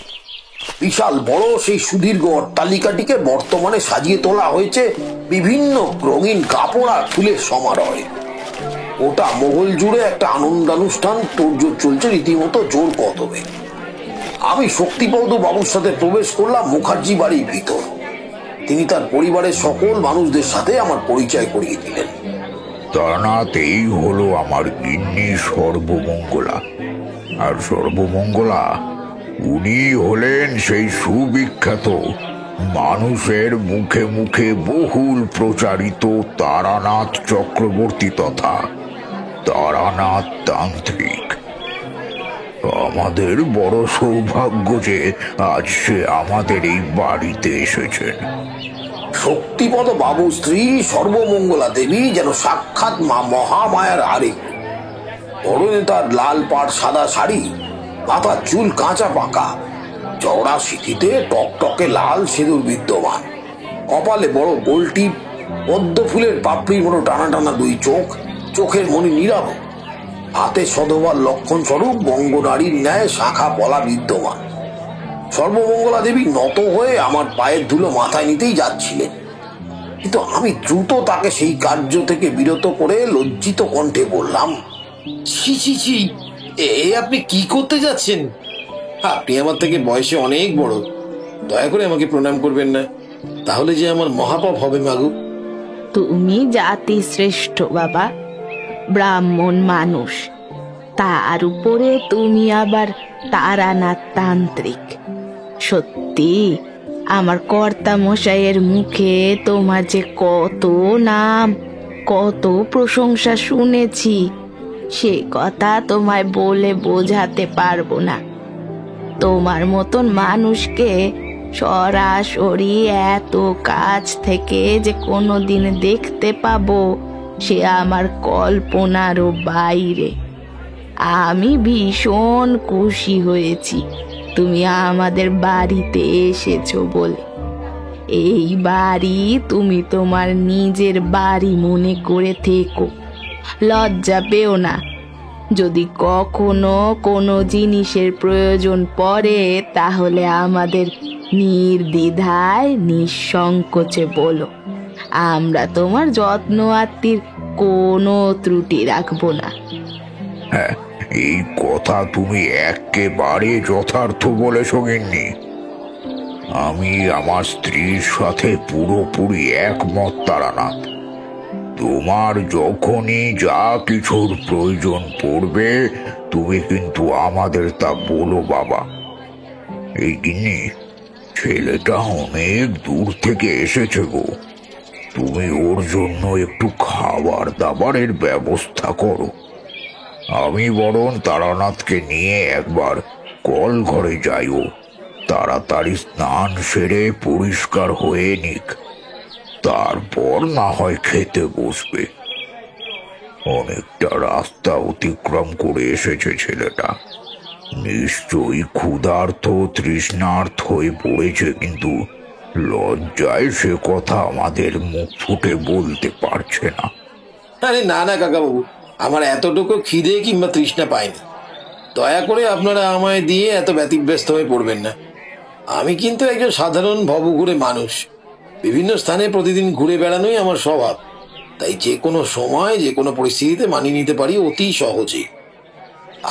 বিশাল বড় সেই সুদীর্ঘ অট্টালিকাটিকে বর্তমানে সাজিয়ে তোলা হয়েছে বিভিন্ন রঙিন কাপড় আর ফুলের সমারোহে। ওটা মহল জুড়ে একটা আনন্দানুষ্ঠান তোড়জোড় চলছে রীতিমতো জোর কদমে। আমি শক্তিপদ বাবুর সাথে প্রবেশ করলাম মুখার্জি বাড়ির ভিতর। তিনি তার পরিবারের সকল মানুষদের সাথে আমার পরিচয় করিয়ে দিলেন। তারানাথ, এই হলো আমার গিন্নি সর্বমঙ্গলা। আর সর্বমঙ্গলা উনি হলেন সেই সুবিখ্যাত, মানুষের মুখে মুখে বহুল প্রচারিত তারানাথ চক্রবর্তী তথা তারানাথ তান্ত্রিক। আমাদের বড় সৌভাগ্য যে আজ সে আমাদের এই বাড়িতে এসেছেন। শক্তিপদ বাবু স্ত্রী সর্বমঙ্গলা দেবী যেন সাক্ষাৎ মা মহামায়ার আরেক। পরনে তার লাল পাড় সাদা শাড়ি, মাথার চুল কাঁচা পাকা, চওড়া সিঁথিতে টকটকে লাল সিঁদুর বিদ্যমান, কপালে বড় গোলটি, পদ্ম ফুলের পাপড়ির মতো টানা টানা 2 চোখ, চোখের মণি নীরব, হাতে সধবার লক্ষণ স্বরূপ বঙ্গনারীর ন্যায় শাখা পলা বিদ্যমান। সর্বমঙ্গলা দেবী নত হয়ে আমার পায়ের ধুলো মাথায় নিতেই যাচ্ছিলেন, কিন্তু আমি দ্রুত তাকে সেই কার্য থেকে বিরত করে লজ্জিত কণ্ঠে বললাম, ছি ছি ছি, আপনি কি করতে যাচ্ছেন? আপনি আমার থেকে বয়সে অনেক বড়, দয়া করে আমাকে প্রণাম করবেন না, তাহলে যে আমার মহাপাপ হবে মাগু। তুমি জাতি শ্রেষ্ঠ বাবা, ব্রাহ্মণ মানুষ, তার উপরে তুমি আবার তারানাথ তান্ত্রিক। সত্যি আমার কর্তা মশাইয়ের মুখে তোমার যে কত নাম, কত প্রশংসা শুনেছি, সে কথা তোমায় বলে বোঝাতে পারবো না। তোমার মতন মানুষকে সরাসরি এত কাছ থেকে যে কোনোদিন দেখতে পাবো সে আমার কল্পনারও বাইরে। আমি ভীষণ খুশি হয়েছি তুমি আমাদের বাড়িতে এসেছো বলে। এই বাড়ি তুমি তোমার নিজের বাড়ি মনে করে থেকো, লজ্জা পেও না। যদি কখনো কোনো জিনিসের প্রয়োজন পড়ে তাহলে আমাদের নির্দ্বিধায় নিঃসংকোচে বলো, আমরা তোমার যত্ন আত্মীর কোনো ত্রুটি রাখবো না। হ্যাঁ, এই কথা তুমি একেবারে যথার্থ বলেছ গিন্নি। আমি আমার স্ত্রীর সাথে পুরোপুরি একমত তারানাথ। তোমার যখনই যা কিছুর প্রয়োজন পড়বে তুমি কিন্তু আমাদের তা বলো বাবা। এই গিন্নি, ছেলেটা অনেক দূর থেকে এসেছে গো, তুমি ওর জন্য একটু খাবার দাবারের ব্যবস্থা করো। আমি বরং তারানাথকে নিয়ে একবার কল ঘরে যাইও, তাড়াতাড়ি স্নান সেরে পরিষ্কার হয়ে নিক, তারপর না হয় খেতে বসবে। অনেকটা রাস্তা অতিক্রম করে এসেছে ছেলেটা, নিশ্চয়ই ক্ষুধার্ত তৃষ্ণার্ত হয়ে পড়েছে, কিন্তু লজ্জায় সে কথা আমাদের মুখ ফুটে বলতে পারছে না। আরে না না কাকাবাবু, আমার এতটুকু খিদে কিংবা তৃষ্ণা পায়নি। দয়া করে আপনারা আমায় দিয়ে এত ব্যতিব্যস্ত হয়ে পড়বেন না। আমি কিন্তু একজন সাধারণ ভবঘুরে মানুষ, বিভিন্ন স্থানে প্রতিদিন ঘুরে বেড়ানোই আমার স্বভাব, তাই যে কোনো সময় যে কোনো পরিস্থিতিতে মানিয়ে নিতে পারি অতি সহজেই।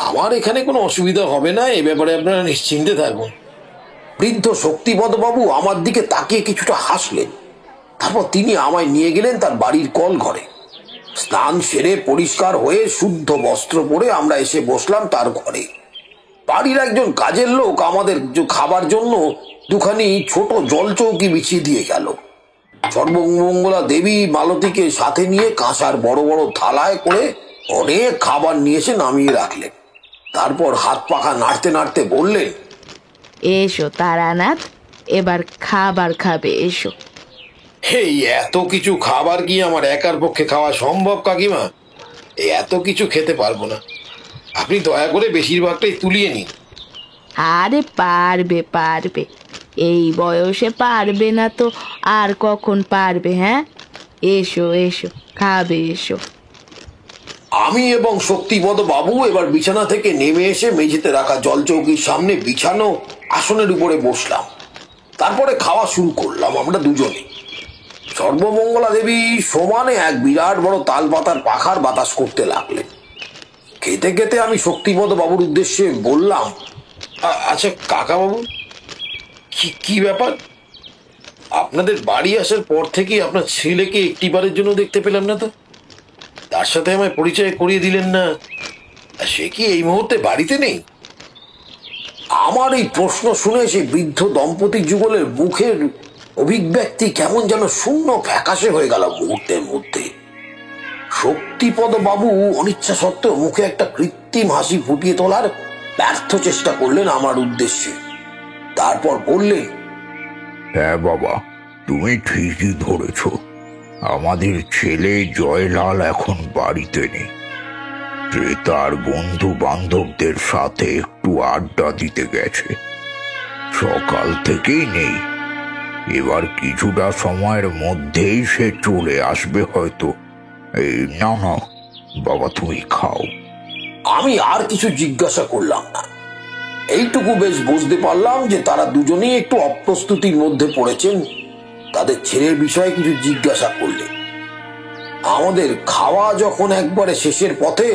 আমার এখানে কোনো অসুবিধা হবে না, এ ব্যাপারে আপনারা নিশ্চিন্তে থাকুন। বৃদ্ধ শক্তিপদ বাবু আমার দিকে তাকিয়ে কিছুটা হাসলেন, তারপর তিনি আমায় নিয়ে গেলেন তার বাড়ির কল ঘরে। স্নান সেরে পরিষ্কার হয়ে শুদ্ধ বস্ত্র পরে আমরা এসে বসলাম তার ঘরে। বাড়ির একজন কাজের লোক আমাদের খাবার জন্য দুখানি ছোট জলচৌকি বিছিয়ে দিয়ে গেল। সর্বমঙ্গলা দেবী মালতীকে সাথে নিয়ে কাঁসার বড় বড় থালায় করে অনেক খাবার নিয়ে এসে নামিয়ে রাখলেন। তারপর হাত পাখা নাড়তে নাড়তে বললেন, এসো তারানাথ, এবার খাবার খাবে, এসো। এই এত কিছু খাবার কি আমার একার পক্ষে খাওয়া সম্ভব কাকিমা? এই এত কিছু খেতে পারবো না, আপনি দয়া করে বেশিরভাগটাই তুলিয়ে নিন। আরে পারবে পারবে, এই বয়সে পারবে না তো আর কখন পারবে? হ্যাঁ, এসো এসো, খাবে, এসো। আমি এবং শক্তিপদ বাবু এবার বিছানা থেকে নেমে এসে মেঝেতে রাখা জলচৌকির সামনে বিছানো আসনের উপরে বসলাম। তারপরে খাওয়া শুরু করলাম আমরা দুজনে। সর্বমঙ্গলা দেবী সমানে এক বিরাট বড় তাল পাতার পাখার বাতাস করতে লাগলেন। খেতে খেতে আমি শক্তিপদ বাবুর উদ্দেশ্যে বললাম, আচ্ছা কাকা বাবু, কি ব্যাপার? আপনাদের বাড়ি আসার পর থেকে আপনার ছেলেকে একটিবারের জন্য দেখতে পেলাম না তো। তার সাথে আমায় পরিচয় করিয়ে দিলেন না, সে কি এই মুহূর্তে বাড়িতে নেই? আমার এই প্রশ্ন শুনে সেই বৃদ্ধ দম্পতি যুগলের মুখের অভিব্যক্তি কেমন যেন শূন্য ফ্যাকাশে হয়ে গেল মুহূর্তের মধ্যে। শক্তিপদ বাবু অনিচ্ছা সত্ত্বেও মুখে একটা কৃত্রিম হাসি ফুটিয়ে তোলার ব্যর্থ চেষ্টা করলেন আমার উদ্দেশ্যে। তারপর বললেন, হ্যাঁ বাবা, তুমি ঠিকই ধরেছ, আমাদের ছেলে জয়লাল এখন বাড়িতে নেই। সে তার বন্ধু বান্ধবদের সাথে একটু আড্ডা দিতে গেছে, সকাল থেকেই নেই। এবার কিছুটা সময়ের মধ্যেই সে চলে আসবে হয়তো। এই না না বাবা, তুমি খাও। আমি আর কিছু জিজ্ঞাসা করলাম না। এইটুকু বেশ বুঝতে পারলাম যে তারা দুজনেই একটু অপ্রস্তুতির মধ্যে পড়েছেন। তাদের ছেলের বিষয়ে কিছু জিজ্ঞাসা করলে আমাদের খাওয়া যখন একবারে শেষের পথে,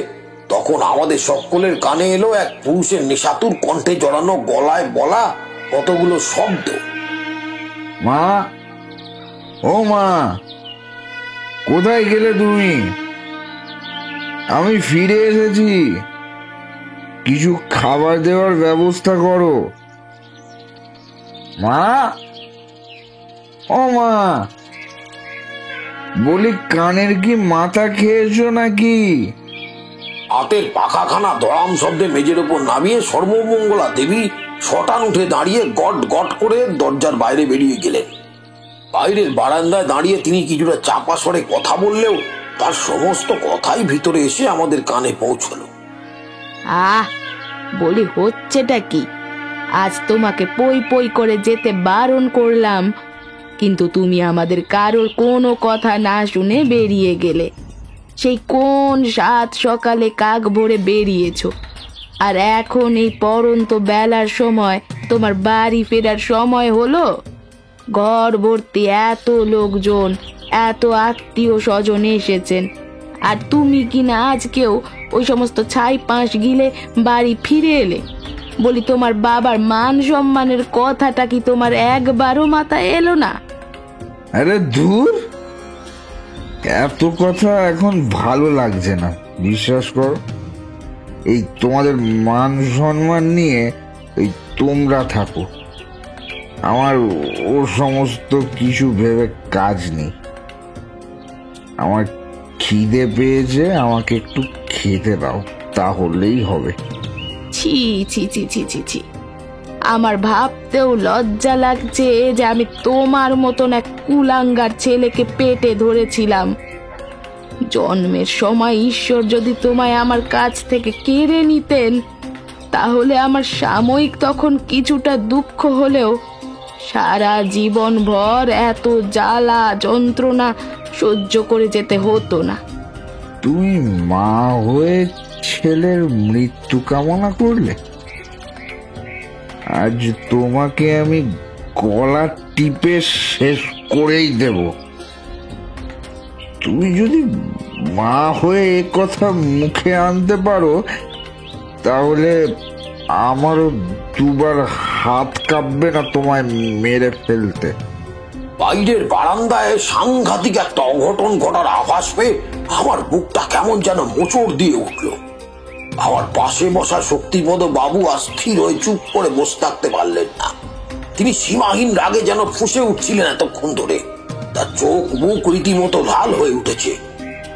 তখন আমাদের সকলের কানে এলো এক পুরুষের নেশাতুর কণ্ঠে জড়ানো গলায় বলা কতগুলো শব্দ। মা, ও মা, কোথায় গেলে তুমি? আমি ফিরে এসেছি, কিছু খাবার দেওয়ার ব্যবস্থা করো। মা, ও মা, বলি কানের কি মাথা খেয়েছো নাকি? হাতের পাখাখানা দড়াম শব্দে মেঝের উপর নামিয়ে সর্বমঙ্গলা দেবী শটান উঠে দাঁড়িয়ে গট গট করে দরজার বাইরে বেরিয়ে গেলেন। বাইরের বারান্দায় দাঁড়িয়ে তিনি কিছুটা চাপা স্বরে কথা বললেও তার সমস্ত কথাই ভিতরে এসে আমাদের কানে পৌঁছলো। বলি হচ্ছেটা কি? আজ তোমাকে পই পই করে যেতে বারণ করলাম, কিন্তু তুমি আমাদের কারোর কোনো কথা না শুনে বেরিয়ে গেলে। সেই কোন সাত সকালে কাক ভরে বেরিয়েছো, আর এখন এই পরন্ত বেলার সময় তোমার বাড়ি ফেরার সময় হলো? ঘর ভর্তি এত লোকজন, এত আত্মীয় স্বজন এসেছেন, আর তুমি কিনা আজকেও ওই সমস্ত ছাই পাঁশ গিলে বাড়ি ফিরে এলে। বলি তোমার বাবার মান সম্মানের কথাটা কি তোমার একবারও মাথায় এলো না? আরে ধুর, এত কথা এখন ভালো লাগছে না, বিশ্বাস করো। এই তোমাদের মান সম্মান নিয়ে এই তোমরা থাকো, আমার ও সমস্ত কিছু ভেবে কাজ নেই। আমার খিদে পেয়েছে, আমাকে একটু খেতে দাও, তাহলেই হবে। ছি ছি ছি ছি ছি ছি, আমার ভাবতেও লজ্জা লাগছে যে আমি তোমার মতন এক কুলাঙ্গার ছেলেকে পেটে ধরেছিলাম। জন্মের সময় ঈশ্বর যদি তোমায় আমার কাছ থেকে কেড়ে নিতেন, তাহলে আমার সাময়িক তখন কিছুটা দুঃখ হলেও সারা জীবন ভর এত জ্বালা যন্ত্রণা সহ্য করে যেতে হতো না। তুমি মা হয়ে ছেলের মৃত্যু কামনা করলে? আজ তোমাকে আমি গলা টিপে শেষ করেই দেব। তুমি যদি মা হয়ে এ কথা মুখে আনতে পারো, তাহলে আমারও দুবার হাত কাঁপবে না তোমায় মেরে ফেলতে। বাইরের বারান্দায় সাংঘাতিক একটা অঘটন ঘটার আভাস পেয়ে আমার বুকটা কেমন যেন মোচড় দিয়ে উঠল। আমার পাশে বসা শক্তিপদ বাবু অস্থির হয়ে চুপ করে বসে থাকতে পারলেন না। তিনি সীমাহীন রাগে যেন ফুঁসে উঠছিলেন এতক্ষণ ধরে। তার চোখ মুখ রীতিমতো লাল হয়ে উঠেছে।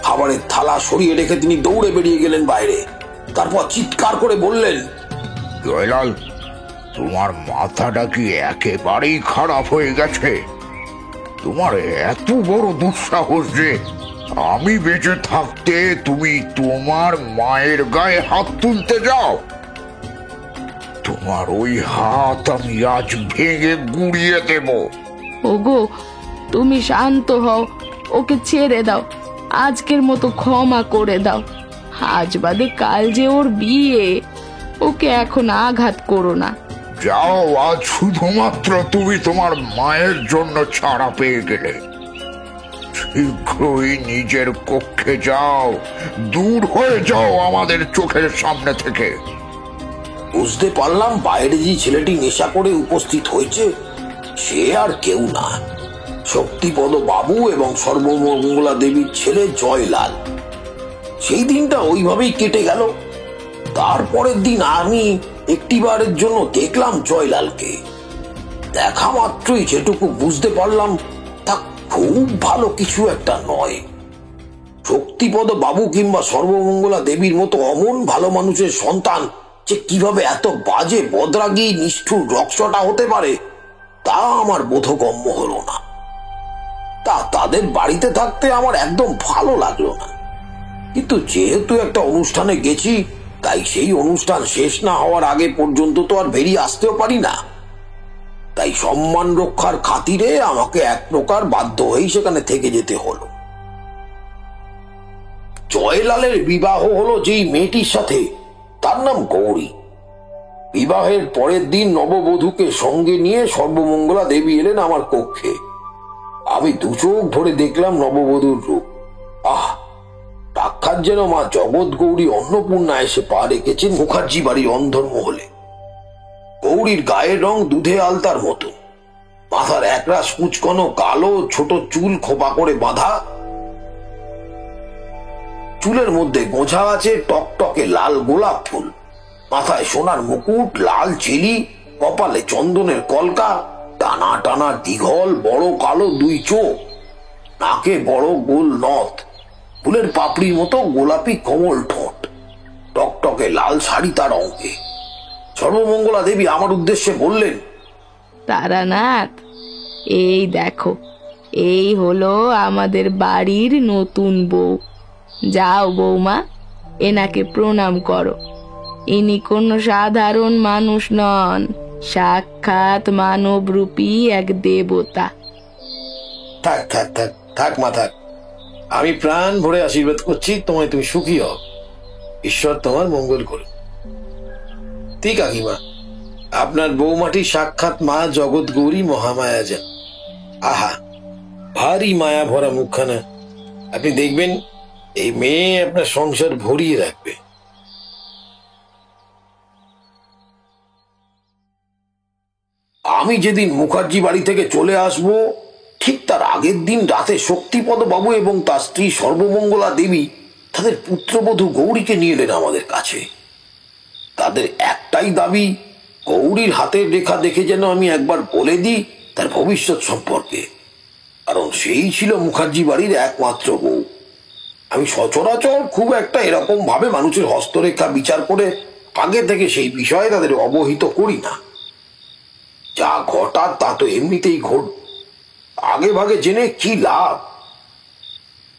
খাবারের থালা সরিয়ে রেখে তিনি দৌড়ে বেরিয়ে গেলেন বাইরে। তারপর চিৎকার করে বললেন, জয়লাল, তোমার মাথাটা কি একেবারেই খারাপ হয়ে গেছে? তোমার এত বড় দুঃসাহস যে আমি বেঁচে থাকতে তুমি তোমার মায়ের গায়ে হাত তুলতে যাও? তোমার ওই হাত আমি আজ ভেঙে গুড়িয়ে দেব। ওগো, তুমি শান্ত হও, ওকে ছেড়ে দাও, আজকের মতো ক্ষমা করে দাও। আজ বাদে কাল যে ওর বিয়ে, ওকে এখন আঘাত করো না। যাও, আজ শুধুমাত্র তুমি তোমার মায়ের জন্য ছাড়া পেয়ে গেলে। শীঘ্রই নিজের কক্ষে যাও, দূর হয়ে যাও আমাদের চোখের সামনে থেকে। বুঝতে পারলাম বাইরে যে ছেলেটি নেশা করে উপস্থিত হয়েছে সে আর কেউ না, শক্তিপদ বাবু এবং সর্বমঙ্গলা দেবীর ছেলে জয়লাল। সেই দিনটা ওইভাবেই কেটে গেল। তারপরের দিন আমি একটিবারের জন্য দেখলাম জয়লালকে। দেখা মাত্রই যেটুকু বুঝতে পারলাম তা খুব ভালো কিছু একটা নয়। শক্তিপদ বাবু কিংবা সর্বমঙ্গলা দেবীর মতো অমন ভালো মানুষের সন্তান যে কিভাবে এত বাজে বদরাগী নিষ্ঠুর রক্সটা হতে পারে তা আমার বোধগম্য হলো না। তাদের বাড়িতে থাকতে আমার একদম ভালো লাগলো না। কিন্তু যেহেতু একটা অনুষ্ঠানে গেছি, তাই সেই অনুষ্ঠান শেষ না হওয়ার আগে পর্যন্ত তো আর বেরিয়ে আসতেও পারি না। তাই সম্মান রক্ষার খাতিরে আমাকে এক প্রকার বাধ্য হয়েই সেখানে থেকে যেতে হলো। জয়লালের বিবাহ হলো যেই মেয়েটির সাথে, তার নাম গৌরী। বিবাহের পরের দিন নববধূকে সঙ্গে নিয়ে সর্বমঙ্গলা দেবী এলেন আমার কক্ষে। আমি দু চোখ ভরে দেখলাম নববধূর রূপ। আহ, সাক্ষাৎ যেন মা জগৎ গৌরী অন্নপূর্ণা এসে পা রেখেছেন মুখার্জি বাড়ির অন্ধর মহলে। গৌরীর গায়ের রং দুধে আলতার মতো, মাথার একরাশ কুচকনো কালো ছোট চুল খোপা করে বাঁধা, চুলের মধ্যে গোঁঝা আছে টকটকে লাল গোলাপ ফুল, মাথায় সোনার মুকুট, লাল চিলি, কপালে চন্দনের কলকা, টানা টানা দীঘল বড় কালো দুই চোখ, নাকে বড় গোল নথ, ফুলের পাপড়ির মতো গোলাপি কোমল ঠোঁট, টকটকে লাল শাড়ি তার অঙ্গে। সর্বমঙ্গলা দেবী আমার উদ্দেশ্যে বললেন, তারানাথ, এই দেখো, এই হলো আমাদের বাড়ির নতুন বউ। যাও বৌমা, এনাকে প্রণাম করো। ইনি কোনো সাধারণ মানুষ নন, সাক্ষাৎ মানবরূপী এক দেবতা। থাক থাক থাক থাক মা থাক, আমি প্রাণ ভরে আশীর্বাদ করছি তোমায়, তুমি সুখী হও, ঈশ্বর তোমার মঙ্গল করুন। ঠিক কাকিমা, আপনার বৌমাটি সাক্ষাৎ মা জগৎ গৌরী মহামায়া যান। আহা, ভারী মায়া ভরা মুখখানা। আপনি দেখবেন এই মেয়ে আপনার সংসার ভরিয়ে রাখবে। আমি যেদিন মুখার্জি বাড়ি থেকে চলে আসবো ঠিক তার আগের দিন রাতে শক্তিপদ বাবু এবং তার স্ত্রী সর্বমঙ্গলা দেবী তাদের পুত্রবধূ গৌরীকে নিয়ে এলেন আমাদের কাছে। তাদের একটাই দাবি, গৌরীর হাতের রেখা দেখে যেন আমি একবার বলে দিই তার ভবিষ্যৎ সম্পর্কে, কারণ সেই ছিল মুখার্জি বাড়ির একমাত্র বউ। আমি সচরাচর খুব একটা এরকম ভাবে মানুষের হস্তরেখা বিচার করে আগে থেকে সেই বিষয়ে তাদের অবহিত করি না। যা ঘটার তা তো এমনিতেই ঘট, আগে ভাগে জেনে কি লাভ।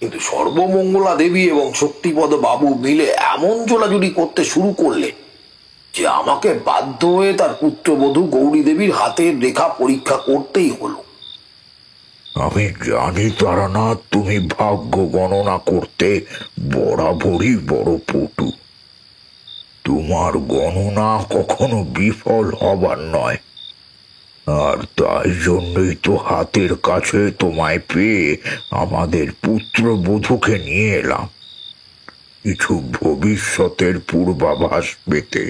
কিন্তু সর্বমঙ্গলা দেবী এবং শক্তিপদ বাবু মিলে এমন জোলাজুলি করতে শুরু করলে যে আমাকে বাধ্য হয়ে তার পুত্রবধূ গৌরী দেবীর হাতের রেখা পরীক্ষা করতেই হলো। আমি জানি তারানাথ, তুমি ভাগ্য গণনা করতে বরাবরই বড় পটু। তোমার গণনা কখনো বিফল হবার নয়, আর তাই জন্যই তো হাতের কাছে তোমায় পেয়ে আমাদের পুত্রবধূকে নিয়ে এলাম, কিছু ভবিষ্যতের পূর্বাভাস পেতে।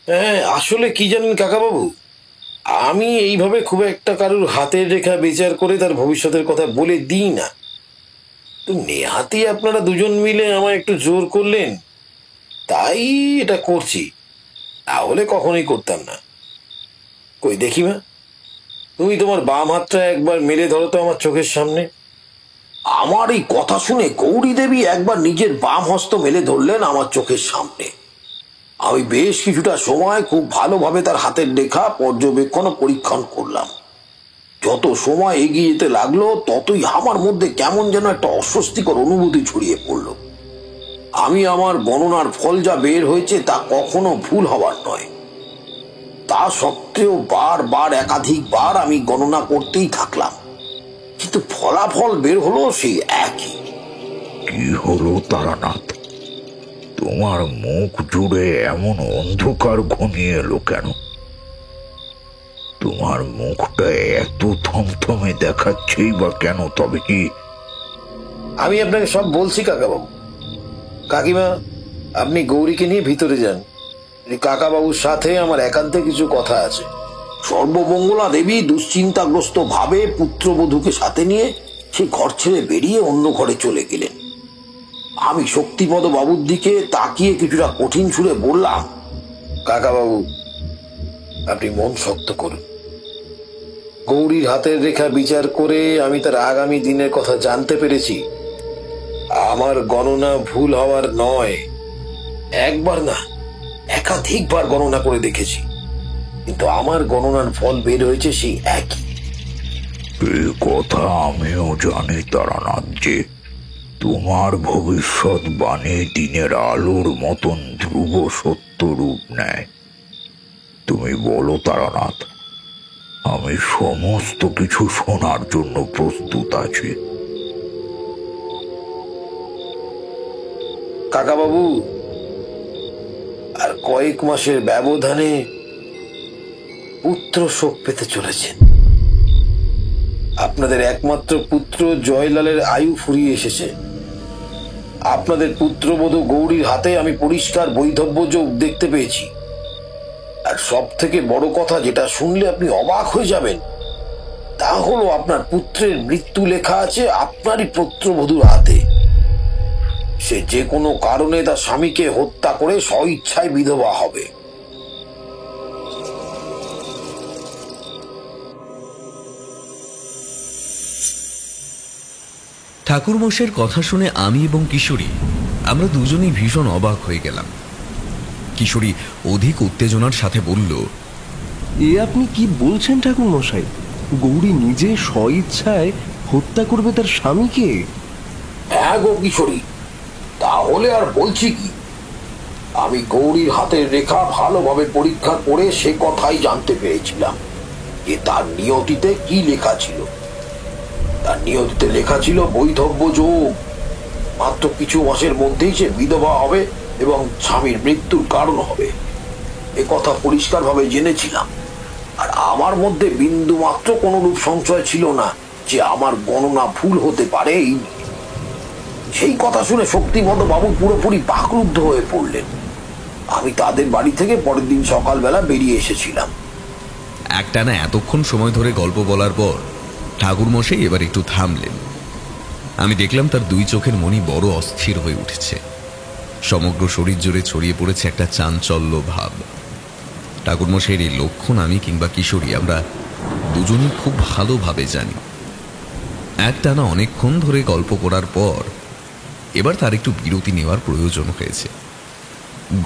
হ্যাঁ, আসলে কি জানেন কাকাবাবু, আমি এইভাবে খুব একটা কারুর হাতের রেখা বিচার করে তার ভবিষ্যতের কথা বলে দিই না। তো নেহাতি আপনারা দুজন মিলে আমায় একটু জোর করলেন, তাই এটা করছি, তাহলে কখনোই করতাম না। কই দেখি মা, তুমি তোমার বাম হাতটা একবার মেলে ধরো তো আমার চোখের সামনে। আমার এই কথা শুনে গৌরী দেবী একবার নিজের বাম হস্ত মেলে ধরলেন আমার চোখের সামনে। আমি বেশ কিছুটা সময় খুব ভালোভাবে তার হাতের রেখা পর্যবেক্ষণ ও পরীক্ষণ করলাম। যত সময় এগিয়ে যেতে লাগলো ততই আমার মধ্যে কেমন যেন একটা অস্বস্তিকর অনুভূতি ছড়িয়ে পড়ল। আমি আমার গণনার ফল যা বের হয়েছে তা কখনো ভুল হবার নয়। তা সত্ত্বেও বারবার একাধিকবার আমি গণনা করতেই থাকলাম, কিন্তু ফলাফল বের হলো সেই একই। কি হলো তারানাথ, তোমার মুখ জুড়ে এমন অন্ধকার ঘনিয়ে এলো কেন? তোমার মুখটা এত থমথমে দেখাচ্ছেই বা কেন? তবে কি? আমি আপনাকে সব বলছি কাকাবাবু। কাকিমা, আপনি গৌরীকে নিয়ে ভিতরে যান, কাকাবাবুর সাথে আমার একান্তে কিছু কথা আছে। সর্বমঙ্গলা দেবী দুশ্চিন্তাগ্রস্ত ভাবে পুত্রবধূকে সাথে নিয়ে সে ঘর ছেড়ে বেরিয়ে অন্য ঘরে চলে গেলেন। আমি শক্তিপদ বাবুর দিকে তাকিয়ে কিছুটা কঠিন সুরে বললাম, কাকাবাবু, আপনি মন শক্ত করুন। গৌরীর হাতের রেখা বিচার করে আমি তার আগামী দিনের কথা জানতে পেরেছি। আমার গণনা ভুল হওয়ার নয়, একবার না একাধিকবার গণনা করে দেখেছি, কিন্তু আমার গণনার ফল বের হয়েছে সেই একই। এই কথা আমিও জানি তারানাথ, যে তোমার ভবিষ্যৎ বাণী দিনের আলোর মতন ধ্রুব সত্য রূপ নেয়। তুমি বলো তারানাথ, আমি সমস্ত কিছু শোনার জন্য প্রস্তুত আছি। কাকাবাবু, আর কয়েক মাসের ব্যবধানে পুত্র শোক পেতে চলেছেন। আপনাদের একমাত্র পুত্র জয়লালের আয়ু ফুরিয়ে এসেছে। আপনাদের পুত্রবধূ গৌরীর হাতে আমি পরিষ্কার বৈধব্য যোগ দেখতে পেয়েছি। আর সব থেকে বড় কথা, যেটা শুনলে আপনি অবাক হয়ে যাবেন, তা হলো আপনার পুত্রের মৃত্যু লেখা আছে আপনারই পুত্রবধূর হাতে। সে যে কোনো কারণে তার স্বামীকে হত্যা করে স্বইচ্ছায় বিধবা হবে। ঠাকুরমশাইয়ের কথা শুনে আমি এবং কিশোরী আমরা দুজনেই ভীষণ অবাক হয়ে গেলাম। কিশোরী অধিক উত্তেজনার সাথে বলল, এ আপনি কি বলছেন ঠাকুর মশাই? গৌরী নিজে স্বইচ্ছায় হত্যা করবে তার স্বামীকে? হ্যাঁ গো কিশোরী, তাহলে আর বলছি কি? আমি গৌরীর হাতের রেখা ভালোভাবে পরীক্ষা করে সে কথাই জানতে পেরেছিলাম যে তার নিয়তিতে কি লেখা ছিল। তার নিয়তিতে লেখা ছিল বৈধব্য যোগ। মাত্র কিছু মাসের মধ্যেই সে বিধবা হবে এবং স্বামীর মৃত্যুর কারণ হবে, এ কথা পরিষ্কারভাবে জেনেছিলাম। আর আমার মধ্যে বিন্দু মাত্র কোনরূপ সংশয় ছিল না যে আমার গণনা ভুল হতে পারে। সেই কথা শুনে শক্তিপদ বাবু পুরোপুরি বাকরুদ্ধ হয়ে পড়লেন। আমি তাদের বাড়ি থেকে পরের দিন সকালবেলা বেরিয়ে এসেছিলাম। একটানা এতক্ষণ সময় ধরে গল্প বলার পর ঠাকুরমশাই এবার একটু থামলেন। আমি দেখলাম তার দুই চোখের মণি বড় অস্থির হয়ে উঠেছে। সমগ্র শরীর জুড়ে ছড়িয়ে পড়েছে একটা চাঞ্চল্য ভাব। ঠাকুরমশাইয়ের এই লক্ষণ আমি কিংবা কিশোরী আমরা দুজনই খুব ভালোভাবে জানি। একটানা অনেকক্ষণ ধরে গল্প করার পর এবার তার একটু বিরতি নেওয়ার প্রয়োজন হয়েছে।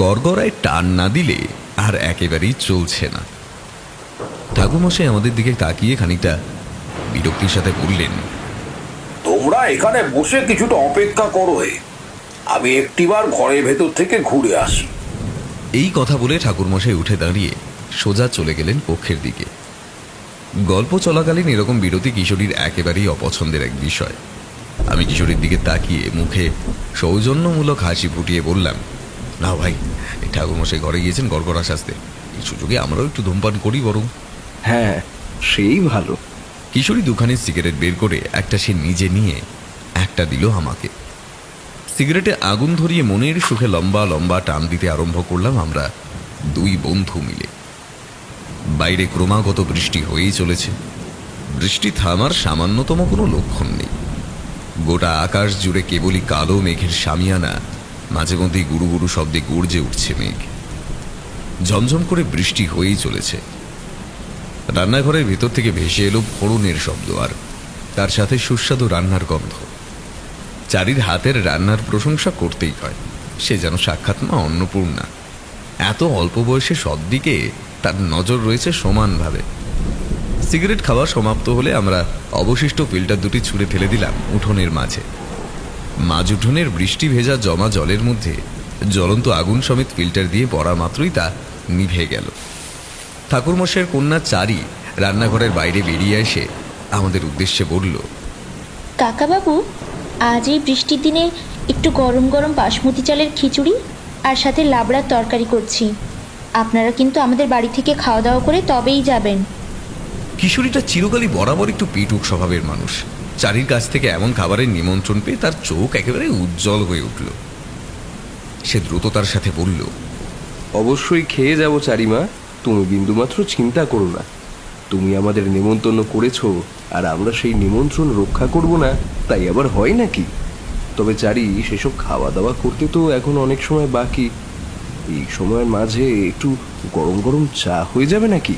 গড়গড়ায় টান না দিলে আর একেবারেই চলছে না। ঠাকুরমশাই আমাদের দিকে তাকিয়ে খানিকটা বিরক্তির সাথে বললেন, তোমরা এখানে বসে কিছুটা অপেক্ষা করো, আমি একটিবার ঘরের ভেতর থেকে ঘুরে আসি। এই কথা বলে ঠাকুরমশাই উঠে দাঁড়িয়ে সোজা চলে গেলেন কক্ষের দিকে। গল্প চলাকালীন এরকম বিরতি কিশোরীর একেবারেই অপছন্দের এক বিষয়। আমি কিশোরীর দিকে তাকিয়ে মুখে সৌজন্যমূলক হাসি ফুটিয়ে বললাম, না ভাই, এই ঠাকুরমশাই ঘরে গিয়েছেন গড়গড়া সাজতে, এই সুযোগে আমরাও একটু ধূমপান করি বরং। হ্যাঁ, সেই ভালো। কিশোরী দুখানি সিগারেট বের করে একটা সে নিজে নিয়ে একটা দিল আমাকে। সিগারেটে আগুন ধরিয়ে মনের সুখে লম্বা লম্বা টান দিতে আরম্ভ করলাম আমরা দুই বন্ধু মিলে। বাইরে ক্রমাগত বৃষ্টি হয়েই চলেছে। বৃষ্টি থামার সামান্যতম কোনো লক্ষণ নেই। গোটা আকাশ জুড়ে কেবলই কালো মেঘের সামিয়ানা, মাঝে মধ্যেই গুরু গুরু শব্দে গর্জে উঠছে মেঘ। ঝমঝম করে বৃষ্টি হয়েই চলেছে। রান্নাঘরের ভেতর থেকে ভেসে এলো ফোড়নের শব্দ, আর তার সাথে সুস্বাদু রান্নার গন্ধ। চারির হাতের রান্নার প্রশংসা করতেই হয়, সে যেন সাক্ষাৎ মা অন্নপূর্ণা। এত অল্প বয়সে সব দিকে তার নজর রয়েছে সমানভাবে। সিগারেট খাওয়া সমাপ্ত হলে আমরা অবশিষ্ট ফিল্টার দুটি ছুঁড়ে ফেলে দিলাম উঠোনের মাঝে। মাঝ উঠোনের বৃষ্টি ভেজা জমা জলের মধ্যে জ্বলন্ত আগুন সমেত ফিল্টার দিয়ে পড়া মাত্রই তা নিভে গেল। ঠাকুরমশাইয়ের কন্যা চারি রান্নাঘরের বাইরে বেরিয়ে এসে আমাদের উদ্দেশ্যে বলল, কাকাবাবু, আজ এই বৃষ্টির দিনে একটু গরম গরম বাসমতি চালের খিচুড়ি আর সাথে লাবড়ার তরকারি করছি। আপনারা কিন্তু আমাদের বাড়ি থেকে খাওয়া দাওয়া করে তবেই যাবেন। কিশোরীটা চিরকালই বরাবর একটু পেটুক স্বভাবের মানুষ। চারির কাছ থেকে এমন খাবারের নিমন্ত্রণ পেয়ে তার চোখ একেবারে উজ্জ্বল হয়ে উঠল। সে দ্রুততার সাথে বলল, অবশ্যই খেয়ে যাব চারিমা, তুমি বিন্দুমাত্র চিন্তা করো না। তুমি আমাদের নিমন্ত্রণ করেছো আর আমরা সেই নিমন্ত্রণ রক্ষা করব না, তাই আবার হয় নাকি? তবে চারি, সেসব খাওয়া দাওয়া করতে তো এখন অনেক সময় বাকি। এই সময়ের মাঝে একটু গরম গরম চা হয়ে যাবে নাকি?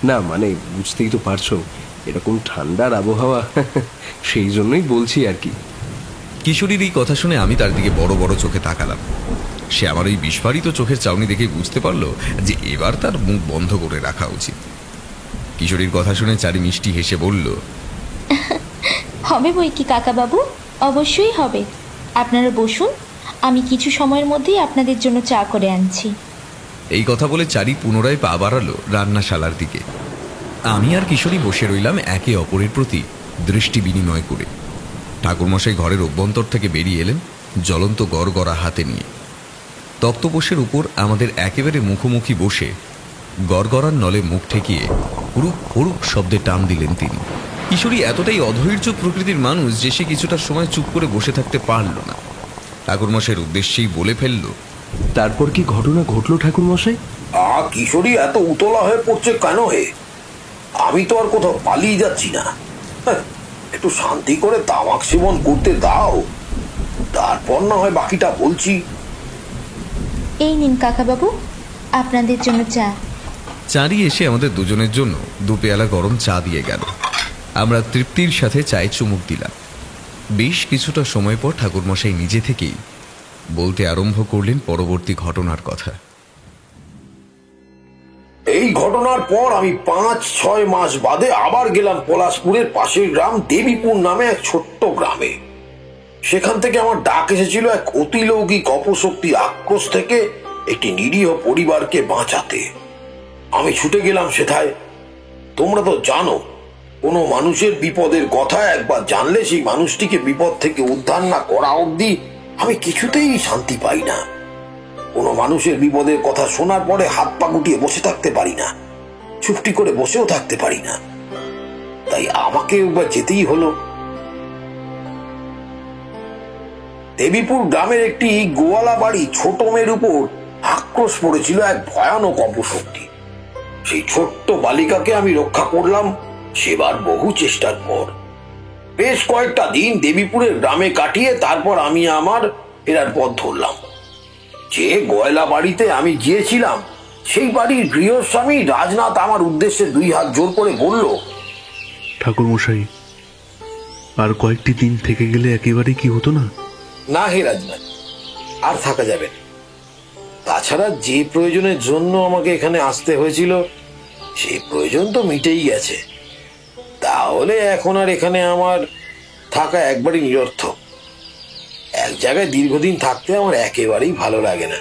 না মানে বুঝতেই তো পারছো, এরকম ঠান্ডার আবহাওয়া, সেই জন্যই বলছি আর কি। কিশোরীর এই কথা শুনে আমি তার দিকে বড় বড় চোখে তাকালাম। সে আমার এই বিস্ফারিত চোখের চাউনি দেখে বুঝতে পারলো যে এবার তার মুখ বন্ধ করে রাখা উচিত। কিশোরীর কথা শুনে চারি মিষ্টি হেসে বলল, হবে বই কি কাকাবাবু, অবশ্যই হবে। আপনারা বসুন, আমি কিছু সময়ের মধ্যেই আপনাদের জন্য চা করে আনছি। এই কথা বলে চারি পুনরায় পা বাড়ালো রান্নাশালার দিকে। আমি আর কিশোরী বসে রইলাম একে অপরের প্রতি দৃষ্টি বিনিময় করে। ঠাকুরমশাই ঘরের অভ্যন্তর থেকে বেরিয়ে এলেন জ্বলন্ত গড়গড়া হাতে নিয়ে। তক্তপোষের উপর আমাদের একেবারে মুখোমুখি বসে গড়গড়ার নলে মুখ ঠেকিয়ে হুড়ুক হুড়ুক শব্দে টান দিলেন তিনি। কিশোরী এতটাই অধৈর্য প্রকৃতির মানুষ যে সে কিছুটা সময় চুপ করে বসে থাকতে পারল না। ঠাকুরমশাইয়ের উদ্দেশ্যেই বলে ফেলল, তারপর কি ঘটনা ঘটলো ঠাকুরমশাই? কিশোরী এত উতলা হয়ে পড়ছে কেন হে? আমি তো আর কোথাও পালিয়ে যাচ্ছি না। একটু শান্তি করে তামাক সেবন করতে দাও, তারপর না হয় বাকিটা বলছি। এই নিন কাকাবাবু, আপনাদের জন্য চা। চারি এসে আমাদের দুজনের জন্য দু পেয়ালা গরম চা দিয়ে গেল। আমরা তৃপ্তির সাথে চায়ে চুমুক দিলাম। বেশ কিছুটা সময় পর ঠাকুরমশাই নিজে থেকেই বলতে আরম্ভ করলেন পরবর্তী ঘটনার কথা। এই ঘটনার পর আমি 5-6 মাস বাদে আবার গেলাম পলাশপুরের পাশের গ্রাম দেবীপুর নামে এক ছোট্ট গ্রামে। সেখান থেকে আমার ডাক এসেছিল এক অতিলৌকিক অপশক্তির আক্রোশ থেকে একটি নিরীহ পরিবারকে বাঁচাতে। আমি ছুটে গেলাম সেথায়। তোমরা তো জানো, কোনো মানুষের বিপদের কথা একবার জানলে সেই মানুষটিকে বিপদ থেকে উদ্ধার না করা অবধি আমি কিছুতেই শান্তি পাই না। কোনো মানুষের বিপদের কথা শোনার পরে হাত পা গুটিয়ে বসে থাকতে পারি না, চুপটি করে বসেও থাকতে পারি না। তাই আমাকে একবার যেতেই হলো। দেবীপুর গ্রামের একটি গোয়ালা বাড়ি ছোট মেয়ের উপর আক্রোশ পড়েছিল এক ভয়ানক অপশক্তি। সেই ছোট্ট বালিকাকে আমি রক্ষা করলাম সেবার বহু চেষ্টার পর। বেশ কয়েকটা দিন দেবীপুরের গ্রামে কাটিয়ে তারপর আমি আমার ফেরার পথ ধরলাম। যে গয়লা বাড়িতে আমি গিয়েছিলাম সেই বাড়ির গৃহস্বামী রাজনাথ আমার উদ্দেশ্যে 2 হাত জোর করে বলল, ঠাকুরমশাই, আর কয়েকটি দিন থেকে গেলে একেবারে কি হতো না? না হে রাজনাথ, আর থাকা যাবে না। তাছাড়া যে প্রয়োজনের জন্য আমাকে এখানে আসতে হয়েছিল সেই প্রয়োজন তো মিটেই গেছে। তাহলে এখন আর এখানে আমার থাকা একবারই নিরর্থক। এক জায়গায় দীর্ঘদিন থাকতে আমার একেবারেই ভালো লাগে না,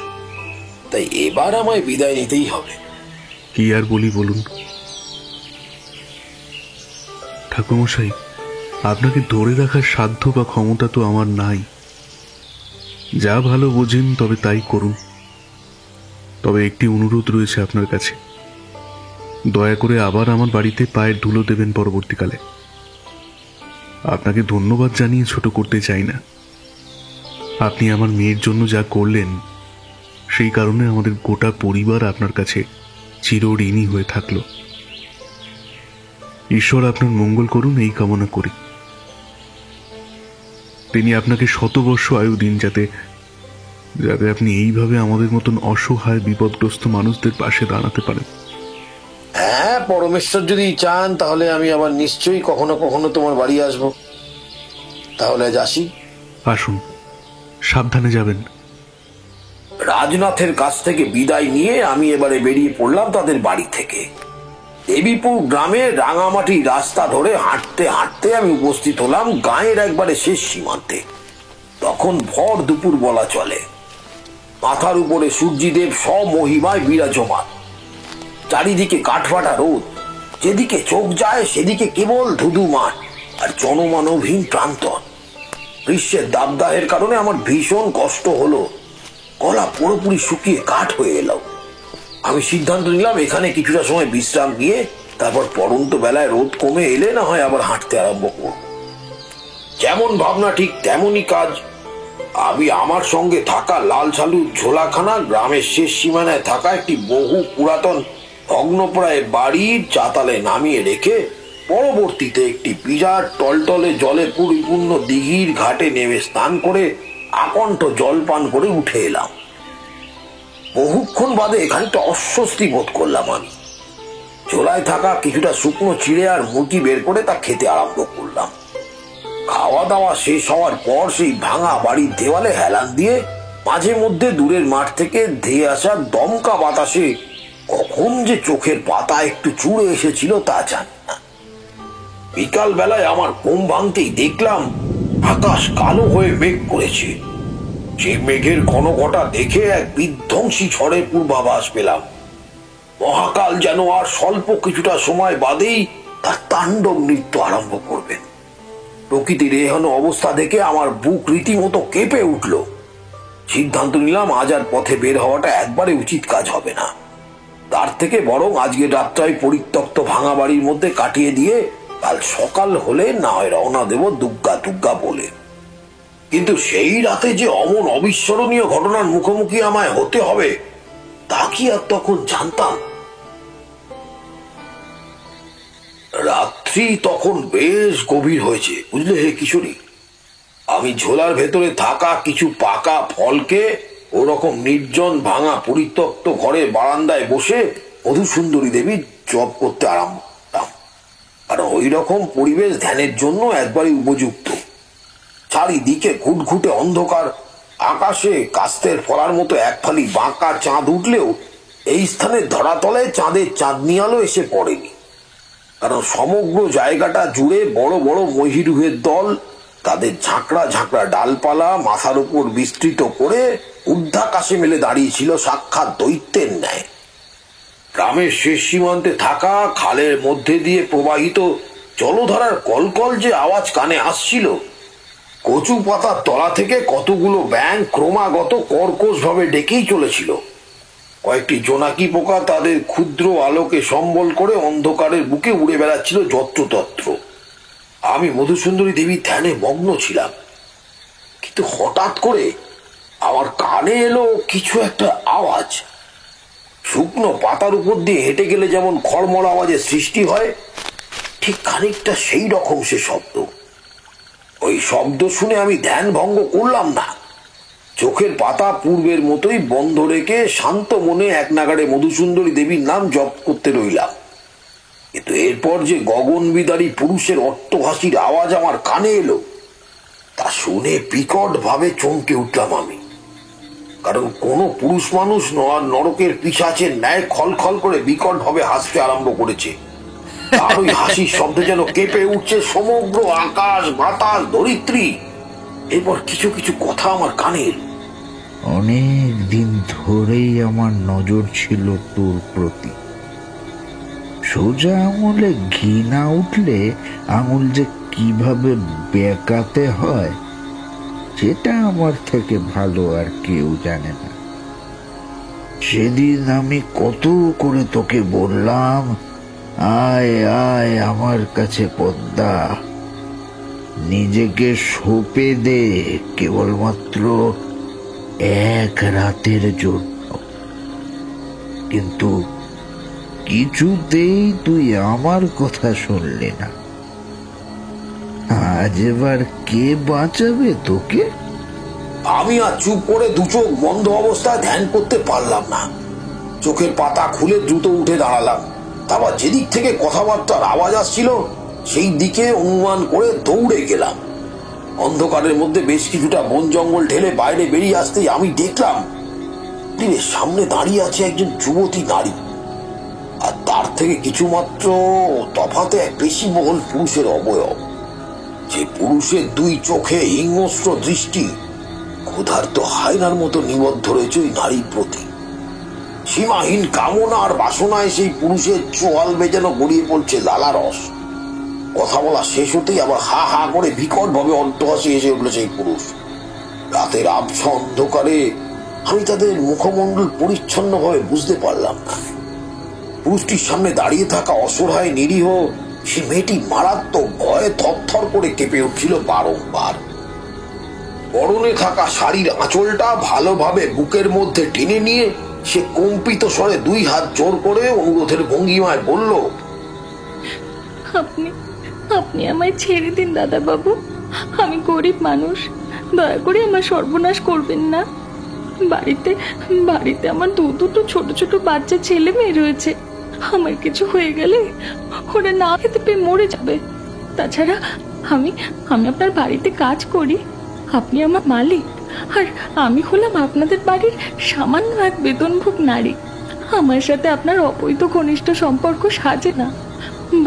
তাই এবার আমায় বিদায় নিতেই হবে। কি আর বলি বলুন ঠাকুরমশাই, আপনাকে ধরে রাখার সাধ্য বা ক্ষমতা তো আমার নাই। যা ভালো বোঝেন তবে তাই করুন। তবে একটি অনুরোধ রয়েছে আপনার কাছে, দয়া করে আবার আমার বাড়িতে পায়ের ধুলো দেবেন পরবর্তীকালে। আপনাকে ধন্যবাদ জানিয়ে ছোট করতে চাই না। আপনি আমার মেয়ের জন্য যা করলেন সেই কারণে আমাদের গোটা পরিবার আপনার কাছে চিরঋণী হয়ে থাকলো। ঈশ্বর আপনার মঙ্গল করুন এই কামনা করি। তিনি আপনাকে 100 বর্ষ আয়ু দিন, যাতে আপনি এইভাবে আমাদের মতন অসহায় বিপদগ্রস্ত মানুষদের পাশে দাঁড়াতে পারেন। হ্যাঁ, পরমেশ্বর যদি চান তাহলে আমি আবার নিশ্চয়ই কখনো কখনো তোমার বাড়ি আসবো। তাহলে আজ আসি। আসুন, সাবধানে যাবেন। রাজনাথের কাছ থেকে বিদায় নিয়ে আমি এবারে বেরিয়ে পড়লাম তাদের বাড়ি থেকে। দেবীপুর গ্রামে রাঙামাটি রাস্তা ধরে হাঁটতে হাঁটতে আমি উপস্থিত হলাম গাঁয়ের একবারে শেষ সীমান্তে। তখন ভর দুপুর বলা চলে। মাথার উপরে সূর্যদেব স্বমহিমায় বিরাজমান। চারিদিকে কাঠফাটা রোদ, যেদিকে চোখ যায় সেদিকে কেবল ধুধু মাঠ আর জনমানবহীন প্রান্তর। গ্রীষ্মের দাবদাহের কারণে আমার ভীষণ কষ্ট হলো, গলা পুরোপুরি শুকিয়ে কাঠ হয়ে এলাম। আমি সিদ্ধান্ত নিলাম এখানে কিছুটা সময় বিশ্রাম নিয়ে তারপর পড়ন্ত বেলায় রোদ কমে এলে না হয় আবার হাঁটতে আরম্ভ করব। যেমন ভাবনা ঠিক তেমনই কাজ। আমি আমার সঙ্গে থাকা লাল সালুর ঝোলাখানা গ্রামের শেষ সীমানায় থাকা একটি বহু পুরাতন ভগ্নপ্রায় বাড়ির চাতালে নামিয়ে রেখে পরবর্তীতে একটি বিরাট টলটলে জলে পরিপূর্ণ দিঘির ঘাটে নেমে স্নান করে আকণ্ঠ জলপান করে উঠে এলাম। বহুক্ষণ বাদে খানিকটা অস্বস্তি বোধ করলাম। আমি ঝোলায় থাকা কিছুটা শুকনো চিড়ে আর মুরগি বের করে তা খেতে আরম্ভ করলাম। খাওয়া দাওয়া শেষ হওয়ার পর সেই ভাঙা বাড়ির দেওয়ালে হেলান দিয়ে মাঝে মধ্যে দূরের মাঠ থেকে ধেয়ে আসা দমকা বাতাসে কখন যে চোখের পাতা একটু চুড়ে এসেছিল তা জানি না। বিকাল বেলায় আমার ঘুম ভাঙতেই দেখলাম আকাশ কালো হয়ে মেঘ করেছে। যে মেঘের ঘনঘটা দেখে এক বিধ্বংসী ঝড়ের পূর্বাভাস পেলাম। মহাকাল যেন আর স্বল্প কিছুটা সময় বাদেই তার তাণ্ডব নৃত্য আরম্ভ করবেন। প্রকৃতির এহেন অবস্থা দেখে আমার বুক রীতিমতো কেঁপে উঠল। সিদ্ধান্ত নিলাম আজ আর পথে বের হওয়াটা একবারে উচিত কাজ হবে না। তার থেকে বরং আজকে রাতটাই পরিত্যক্ত ভাঙা বাড়ির মধ্যে কাটিয়ে দিয়ে কাল সকাল হলে না হয় রওনা দেব দুগ্গা দুগ্গা বলে। কিন্তু সেই রাতে যে অমন অবিস্মরণীয় ঘটনার মুখোমুখি আমায় হতে হবে তা কি আর তখন জানতাম? রাত্রি তখন বেশ গভীর হয়েছে, বুঝলে হে কিশোরী। আমি ঝোলার ভেতরে থাকা কিছু পাকা ফলকে ওরকম নির্জন ভাঙা পরিত্যক্ত ঘরের বারান্দায় বসে মধুসুন্দরী দেবী জপ করতে আরম্ভ করলাম। কারণ ওই রকম পরিবেশ ধ্যানের জন্য একবারই উপযুক্ত। চারিদিকে ঘুটঘুটে অন্ধকার, আকাশে কাস্তের ফলার মতো এক ফালি বাঁকা চাঁদ উঠলেও এই স্থানে ধরাতলে চাঁদের চাঁদনি আলো এসে পড়েনি। কারণ সমগ্র জায়গাটা জুড়ে বড় বড় মহিরুহের দল তাদের ঝাঁকড়া ঝাঁকড়া ডালপালা মাথার উপর বিস্তৃত করে ঊর্ধ্বাকাশে মেলে দাঁড়িয়েছিল সাক্ষাৎ দৈত্যের ন্যায়। গ্রামের শেষ সীমান্তে থাকা খালের মধ্যে দিয়ে প্রবাহিত জলধারার কলকল যে আওয়াজ কানে আসছিল, কচু পাতার তলা থেকে কতগুলো ব্যাঙ ক্রমাগত কর্কশ ভাবে ডেকেই চলেছিল। কয়েকটি জোনাকি পোকা তাদের ক্ষুদ্র আলোকে সম্বল করে অন্ধকারের বুকে উড়ে বেড়াচ্ছিল যত্রতত্র। আমি মধুসুন্দরী দেবী ধ্যানে মগ্ন ছিলাম, কিন্তু হঠাৎ করে আমার কানে এলো কিছু একটা আওয়াজ। শুকনো পাতার উপর দিয়ে হেঁটে গেলে যেমন খড়মড় আওয়াজের সৃষ্টি হয়, ঠিক খানিকটা সেই রকম সে শব্দ। ওই শব্দ শুনে আমি ধ্যান ভঙ্গ করলাম না। চোখের পাতা পূর্বের মতোই বন্ধ রেখে শান্ত মনে এক নাগাড়ে মধুসুন্দরী দেবীর নাম জপ করতে রইলাম। কিন্তু এরপর যে গগনবিদারী পুরুষের অট্টহাসির আওয়াজ আমার কানে এলো, তা শুনে বিকট ভাবে চমকে উঠলাম আমি। কারণ কোন পুরুষ মানুষ নরকের পিশাচের ন্যায় খলখল করে বিকট ভাবে হাসতে আরম্ভ করেছে। তার ওই হাসির শব্দে যেন কেঁপে উঠছে সমগ্র আকাশ, বাতাস, ধরিত্রী। এরপর কিছু কিছু কথা আমার কানে এলো। অনেক দিন ধরেই আমার নজর ছিল তোর প্রতি। সোজা আঙুলে ঘি না উঠলে আঙুল যে কিভাবে বেঁকাতে হয় সেটা আমার থেকে ভালো আর কেউ জানে না। সেদিন আমি কত করে তোকে বললাম, আয় আয় আমার কাছে পদ্মা, নিজেকে সঁপে দে কেবলমাত্র এক রাতের জন্য। কিন্তু কিছুতেই তুই আমার কথা শুনলি না। আজ এবার কে বাঁচাবে তোকে? আমি আর চুপ করে দু চোখ বন্ধ অবস্থায় ধ্যান করতে পারলাম না। চোখের পাতা খুলে দ্রুত উঠে দাঁড়ালাম। তারপর যেদিক থেকে কথাবার্তার আওয়াজ আসছিল সেই দিকে অনুমান করে দৌড়ে গেলাম। অন্ধকারের মধ্যে বেশ কিছুটা বন জঙ্গল ঢেলে বাইরে বেরিয়ে আসতেই আমি দেখলাম তীরের সামনে দাঁড়িয়ে আছে একজন যুবতী নারী, আর তার থেকে কিছুমাত্র তফাতে এক পেশি বহল পুরুষের অবয়ব। যে পুরুষের দুই চোখে হিংস্র দৃষ্টি ক্ষুধার্ত হায়নার মতো নিবদ্ধ রয়েছে ওই নারীর প্রতি। সীমাহীন কামনা আর বাসনায় সেই পুরুষের চোয়াল বেজানো গড়িয়ে পড়ছে লালা রস। কথা বলা শেষ হতেই আবার হা হা করে বিকট ভাবে অট্টহাসি এসে উঠল সেই পুরুষ। রাতের আবছা অন্ধকারে আমি তাদের মুখমণ্ডল পরিচ্ছন্ন ভাবে বুঝতে পারলাম না। পুরুষটির সামনে দাঁড়িয়ে থাকা অসহায় নিরীহ সে মেয়েটি মারাত্মক ভয়ে থরথর করে কেঁপে উঠছিল বারংবার। পরনে থাকা শাড়ির আঁচলটা ভালোভাবে বুকের মধ্যে টেনে নিয়ে সে কম্পিত স্বরে দুই হাত জোর করে অনুরোধের ভঙ্গিমায় বলল, আপনি আপনি আমায় ছেড়ে দিন দাদা বাবু, আমি গরিব মানুষ, দয়া করে আমার সর্বনাশ করবেন না। বাড়িতে বাড়িতে আমার দুটো ছোট ছোট বাচ্চা ছেলে মেয়ে রয়েছে, আমার কিছু হয়ে গেলে ওরা না খেতে পেয়ে মরে যাবে। তাছাড়া আমি আমি আপনার বাড়িতে কাজ করি, আপনি আমার মালিক, আর আমি হলাম আপনাদের বাড়ির সামান্য এক বেতনভোগ নারী। আমার সাথে আপনার অবৈধ ঘনিষ্ঠ সম্পর্ক সাজে না।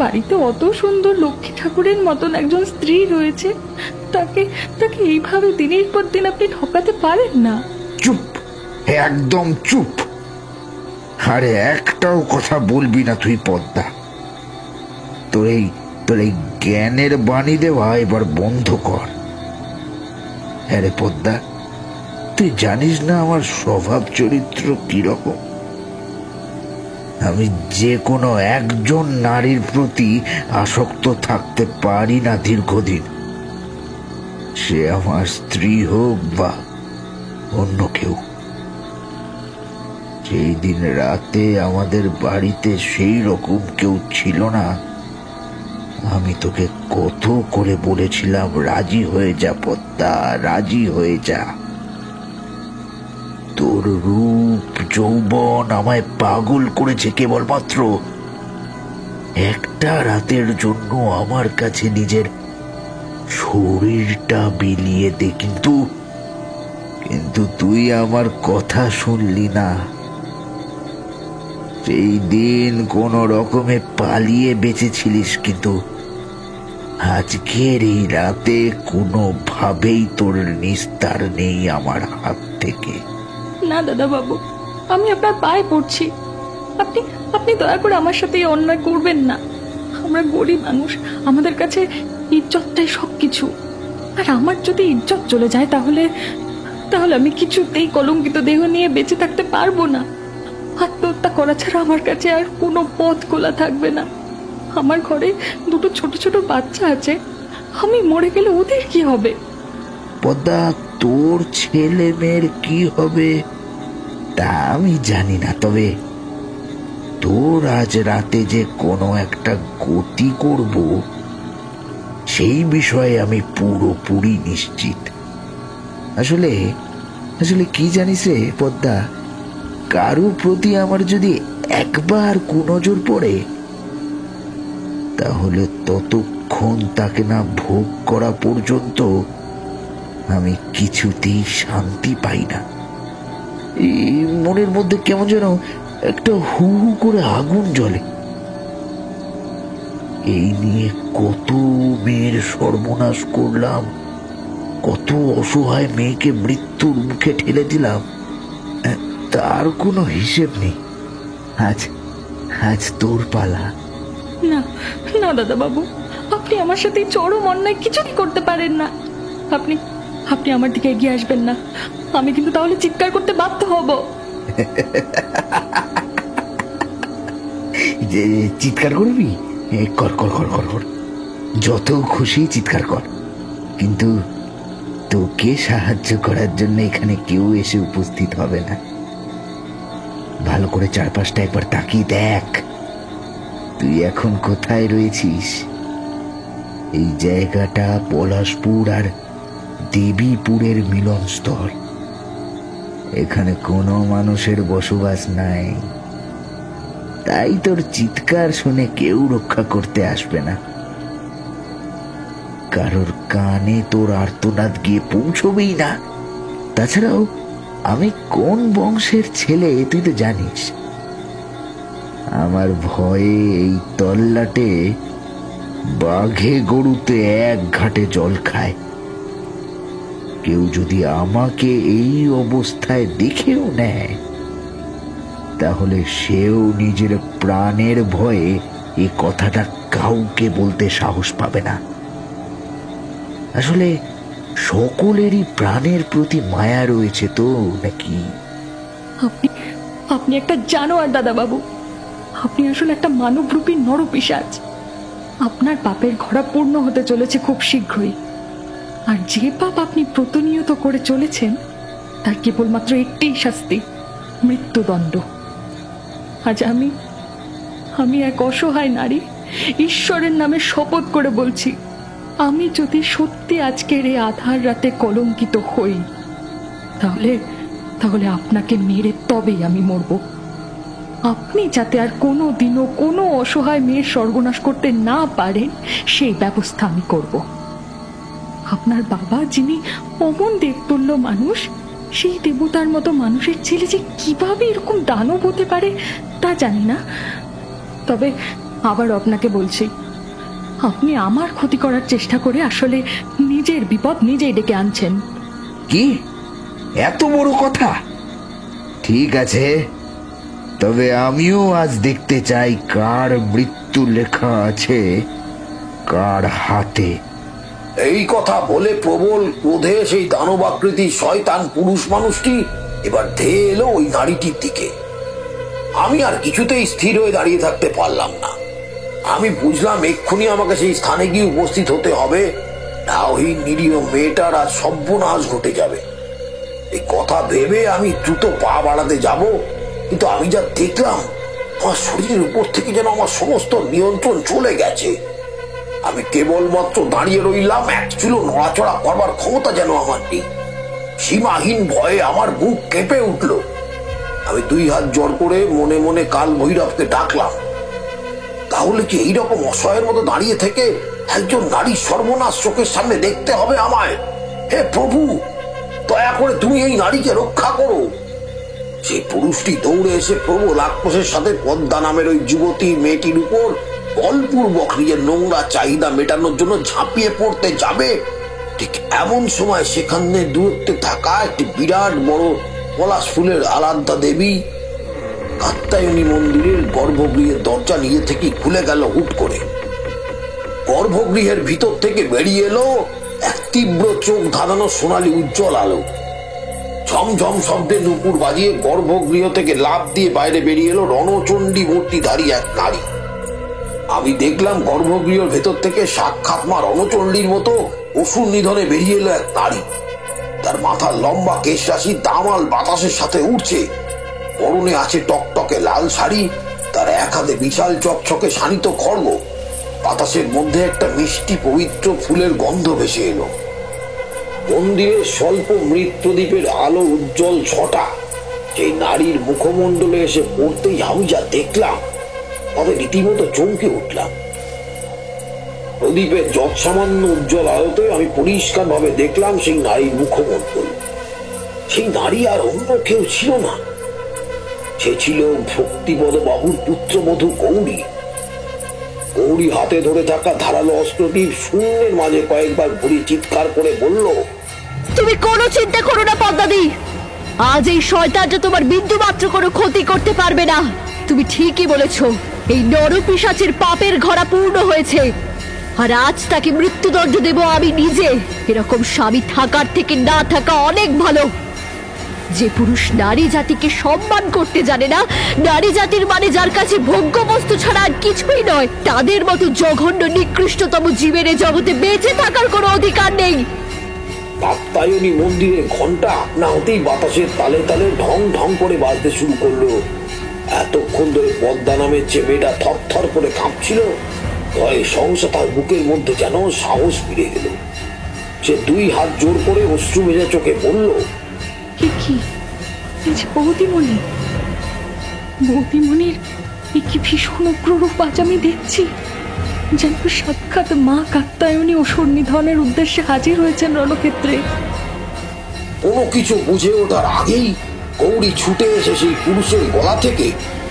বাড়িতে অত সুন্দর লক্ষ্মী ঠাকুরের মতন একজন স্ত্রী রয়েছে, তাকে তাকে এইভাবে দিনের পর দিন আপনি ঠকাতে পারেন না। চুপ, একদম চুপ। আরে একটাও কথা বলবি না তুই পদ্মা। তোর এই জ্ঞানের বাণী দেওয়া এবার বন্ধ কর। হ্যাঁ রে পদ্মা, তুই জানিস না আমার স্বভাব চরিত্র কিরকম। আমি যে কোনো একজন নারীর প্রতি আসক্ত থাকতে পারি না দীর্ঘদিন, সে আমার স্ত্রী হোক বা অন্য কেউ। সেই দিন রাতে আমাদের বাড়িতে সেই রকম কেউ ছিল না। আমি তোকে কত করে বলেছিলাম রাজি হয়ে যা পদ্মা, রাজি হয়ে যা। তোর রূপ যৌবন আমায় পাগল করেছে কেবলমাত্র একটা রাতের জন্য আমার কাছে নিজের শরীরটা বিলিয়ে দে। কিন্তু তুই আমার কথা শুনলি না। সেই দিন কোন রকমে পালিয়ে বেঁচেছিলিস, কিন্তু আজকের এই রাতে কোনোভাবেই তোর নিস্তার নেই আমার হাত থেকে। না দাদা বাবু, আমি আপনার পায়ে পড়ছি, আপনি আপনি দয়া করে আমার সাথে এই অন্যায় করবেন না। আমরা গরিব মানুষ, আমাদের কাছে ইজ্জতটাই সবকিছু। আর আমার যদি ইজ্জত চলে যায় তাহলে আমি কিছুতেই কলঙ্কিত দেহ নিয়ে বেঁচে থাকতে পারবো না। আত্মহত্যা করা ছাড়া আমার কাছে আর কোনো পথ খোলা থাকবে না। আমার ঘরে দুটো ছোট ছোট বাচ্চা আছে, আমি মরে গেলে ওদের কি হবে? পদ্মা, তোর ছেলে মেয়ের কি হবে তা আমি জানি না, তবে তোর আজ রাতে যে কোনো একটা গতি করব সেই বিষয়ে আমি পুরোপুরি নিশ্চিত। আসলে আসলে কি জানিস রে পদ্মা, কারো প্রতি আমার যদি একবার কুনজর পড়ে, তাহলে ততক্ষণ তাকে না ভোগ করা পর্যন্ত আমি কিছুতেই শান্তি পাই না। এই মনের মধ্যে কেমন যেন একটা হু হু করে আগুন জ্বলে। এই নিয়ে কত মেয়ের সর্বনাশ করলাম, কত অসহায় মেয়েকে মৃত্যুর মুখে ঠেলে দিলাম, তার কোনো হিসেব নেই। আজ আজ তোর পালা। না না দাদা বাবু, আপনি আমার সাথে চরম অন্যায় কিছুই করতে পারেন না। আপনি আপনি আমার দিকে এগিয়ে আসবেন না, আমি কিন্তু তাহলে চিৎকার করতে বাধ্য হব। যে চিৎকার করবি, কর কর কর কর কর, যত খুশি চিৎকার কর, কিন্তু তোকে সাহায্য করার জন্য এখানে কেউ এসে উপস্থিত হবে না। ভালো করে চারপাশটা একবার তাকিয়ে দেখ, তুই এখন কোথায় রয়েছিস। এই জায়গাটা পলাশপুর আর দেবীপুরের মিলনস্থল। এখানে কোনো মানুষের বসবাস নাই, তাই তোর চিৎকার শুনে কেউ রক্ষা করতে আসবে না। কারোর কানে তোর আর্তনাদ গিয়ে পৌঁছবেই না। তাছাড়াও আমি কোন বংশের ছেলে তুই তো জানিস। আমার ভয়ে এই তল্লাটে বাঘে গরুতে এক ঘাটে জল খায়। কেউ যদি আমাকে এই অবস্থায় দেখেও নেয়, তাহলে সেও নিজের প্রাণের ভয়ে এই কথাটা কাউকে বলতে সাহস পাবে না। আসলে সকলেরই প্রাণের প্রতি মায়া রয়েছে তো নাকি? আপনি একটা জানোয়ার দাদা বাবু, আপনি আসলে একটা মানবরূপী নরপিশাচ। আপনার পাপের ঘোড়া পূর্ণ হতে চলেছে খুব শীঘ্রই, আর যে পাপ আপনি প্রতিনিয়ত করে চলেছেন তার কেবলমাত্র একটাই শাস্তি, মৃত্যুদণ্ড। আজ আমি এক অসহায় নারী ঈশ্বরের নামে শপথ করে বলছি, আমি যদি সত্যি আজকের এই আধার রাতে কলঙ্কিত হই, তাহলে আপনাকে মেরে তবেই আমি মরব। আপনি যাতে আর কোনো দিনও কোনো অসহায় মেয়ের সর্বনাশ করতে না পারেন সেই ব্যবস্থা আমি করব। আপনার বাবা যিনি অমন দেবতুল্য মানুষ, সেই দেবতার মতো মানুষের ছেলে যে কিভাবে এরকম দানব হতে পারে তা জানি না। তবে আবার আপনাকে বলছি, আপনি আমার ক্ষতি করার চেষ্টা করে আসলে নিজের বিপদ নিজেই ডেকে আনছেন। কি এত বড় কথা? ঠিক আছে, তবে আমিও আজ দেখতে চাই কার মৃত্যু লেখা আছে কার হাতে। এই কথা বলে প্রবল ক্রোধে সেই দানবাকৃতির শয়তান পুরুষ মানুষটি এবার ধেয়ে এলো ওই নারীটির দিকে। আমি আর কিছুতেই স্থির হয়ে দাঁড়িয়ে থাকতে পারলাম না। আমি বুঝলাম এক্ষুনি আমাকে সেই স্থানে গিয়ে উপস্থিত হতে হবে, না ওই নিরীহ মেয়েটার আজ সর্বনাশ ঘটে যাবে। এই কথা ভেবে আমি দ্রুত পা বাড়াতে যাব, কিন্তু আমি যা দেখলাম, আমার শরীরের উপর থেকে যেন আমার সমস্ত নিয়ন্ত্রণ চলে গেছে। আমি কেবলমাত্র দাঁড়িয়ে রইলাম, এক চুলো নড়াচড়া করবার ক্ষমতা যেন আমার নেই। সীমাহীন ভয়ে আমার বুক কেঁপে উঠল। আমি দুই হাত জোর করে মনে মনে কাল ভৈরবকে ডাকলাম। তাহলে কি এইরকম অসহায়ের মতো দাঁড়িয়ে থেকে একজন নারীর সর্বনাশ চোখের সামনে দেখতে হবে আমায়? হে প্রভু, দয়া করে তুমি এই নারীকে রক্ষা করো। সেই পুরুষটি দৌড়ে এসে প্রবল আক্রোশের সাথে পদ্মা নামের ওই যুবতী মেয়েটির উপর বলপূর্বক নিজের নোংরা চাহিদা মেটানোর জন্য ঝাঁপিয়ে পড়তে যাবে। ঠিক এমন সময় সেখানে দূরত্বে থাকা একটি বিরাট বড় পলাশ ফুলের আরাধ্যা দেবী কাত্যায়নী মন্দিরের গর্ভগৃহের দরজা নিজে থেকেই খুলে গেল হুট করে। গর্ভগৃহের ভিতর থেকে বেরিয়ে এলো এক তীব্র চোখ ধাঁধানো সোনালী উজ্জ্বল আলো। ঝমঝম শব্দে নুপুর বাজিয়ে গর্ভগৃহ থেকে লাফ দিয়ে বাইরে বেরিয়ে এলো রণচণ্ডী মূর্তিধারী এক নারী। আমি দেখলাম গর্ভগৃহের ভেতর থেকে সাক্ষাৎ মা রণচণ্ডীর মতো অসুর নিধনে বেরিয়ে এলো এক নারী। তার মাথার লম্বা কেশ রাশি দামাল বাতাসের সাথে উঠছে। পরনে আছে টকটকে লাল শাড়ি, তার এক হাতে বিশাল চকচকে শানিত খড়গ, বাতাসের মধ্যে একটা মিষ্টি পবিত্র ফুলের গন্ধ ভেসে এলো। মন্দিরের স্বল্প মৃৎ প্রদীপের আলো উজ্জ্বল ছটা সেই নারীর মুখমণ্ডলে এসে পড়তেই আমি যা দেখলাম তাতে রীতিমতো চমকে উঠলাম। প্রদীপের যৎসামান্য উজ্জ্বল আলোতে আমি পরিষ্কার ভাবে দেখলাম সেই নারীর মুখমণ্ডল। সেই নারী আর অন্য কেউ ছিল না, সে ছিল ভক্তিপদ বাবুর পুত্রবধূ গৌরী। গৌরী হাতে ধরে থাকা ধারালো অস্ত্রটির শূন্যের মাঝে কয়েকবার ঘুরিয়ে চিৎকার করে বলল, তুমি কোনো চিন্তা করো না পদ্মাদি, আজ এই শয়তানটা তোমার বিন্দু মাত্র কোনো ক্ষতি করতে পারবে না। তুমি ঠিকই বলেছ, এই নরপিশাচের পাপের ঘোড়া পূর্ণ হয়েছে, আর আজ তাকে মৃত্যুদণ্ড দেব আমি নিজে। এরকম স্বামী থাকার থেকে না থাকা অনেক ভালো। যে পুরুষ নারী জাতিকে সম্মান করতে জানে না, নারী জাতির মানে যার কাছে ভোগ্য বস্তু ছাড়া আর কিছুই নয়, তাদের মতো জঘন্য নিকৃষ্টতম জীবের এ জগতে বেঁচে থাকার কোনো অধিকার নেই। কাত্যায়নী মন্দিরের ঘন্টা আপনা হতেই বাতাসের তালে তালে ঢং ঢং করে বাজতে শুরু করলো। এতক্ষণ ধরে পদ্মা নামের যে মেয়েটা থরথর করে কাঁপছিল, ভয়ে সহসা তার বুকের মধ্যে যেন সাহস ফিরে গেল। সে দুই হাত জোর করে অশ্রু ভেজা চোখে বলল, কি এই যে বৌদিমণি, বৌদিমণির এ কি ভীষণ উগ্ররূপ আজ আমি দেখছি, যেন সাক্ষাৎ মা কাত্যায়নী ও সন্নিধনের উদ্দেশ্যে হাজির হয়েছেন রণক্ষেত্রে। কোনো কিছু বুঝে ওঠার আগেই গৌরী ছুটে এসে সেই পুরুষের গলা থেকে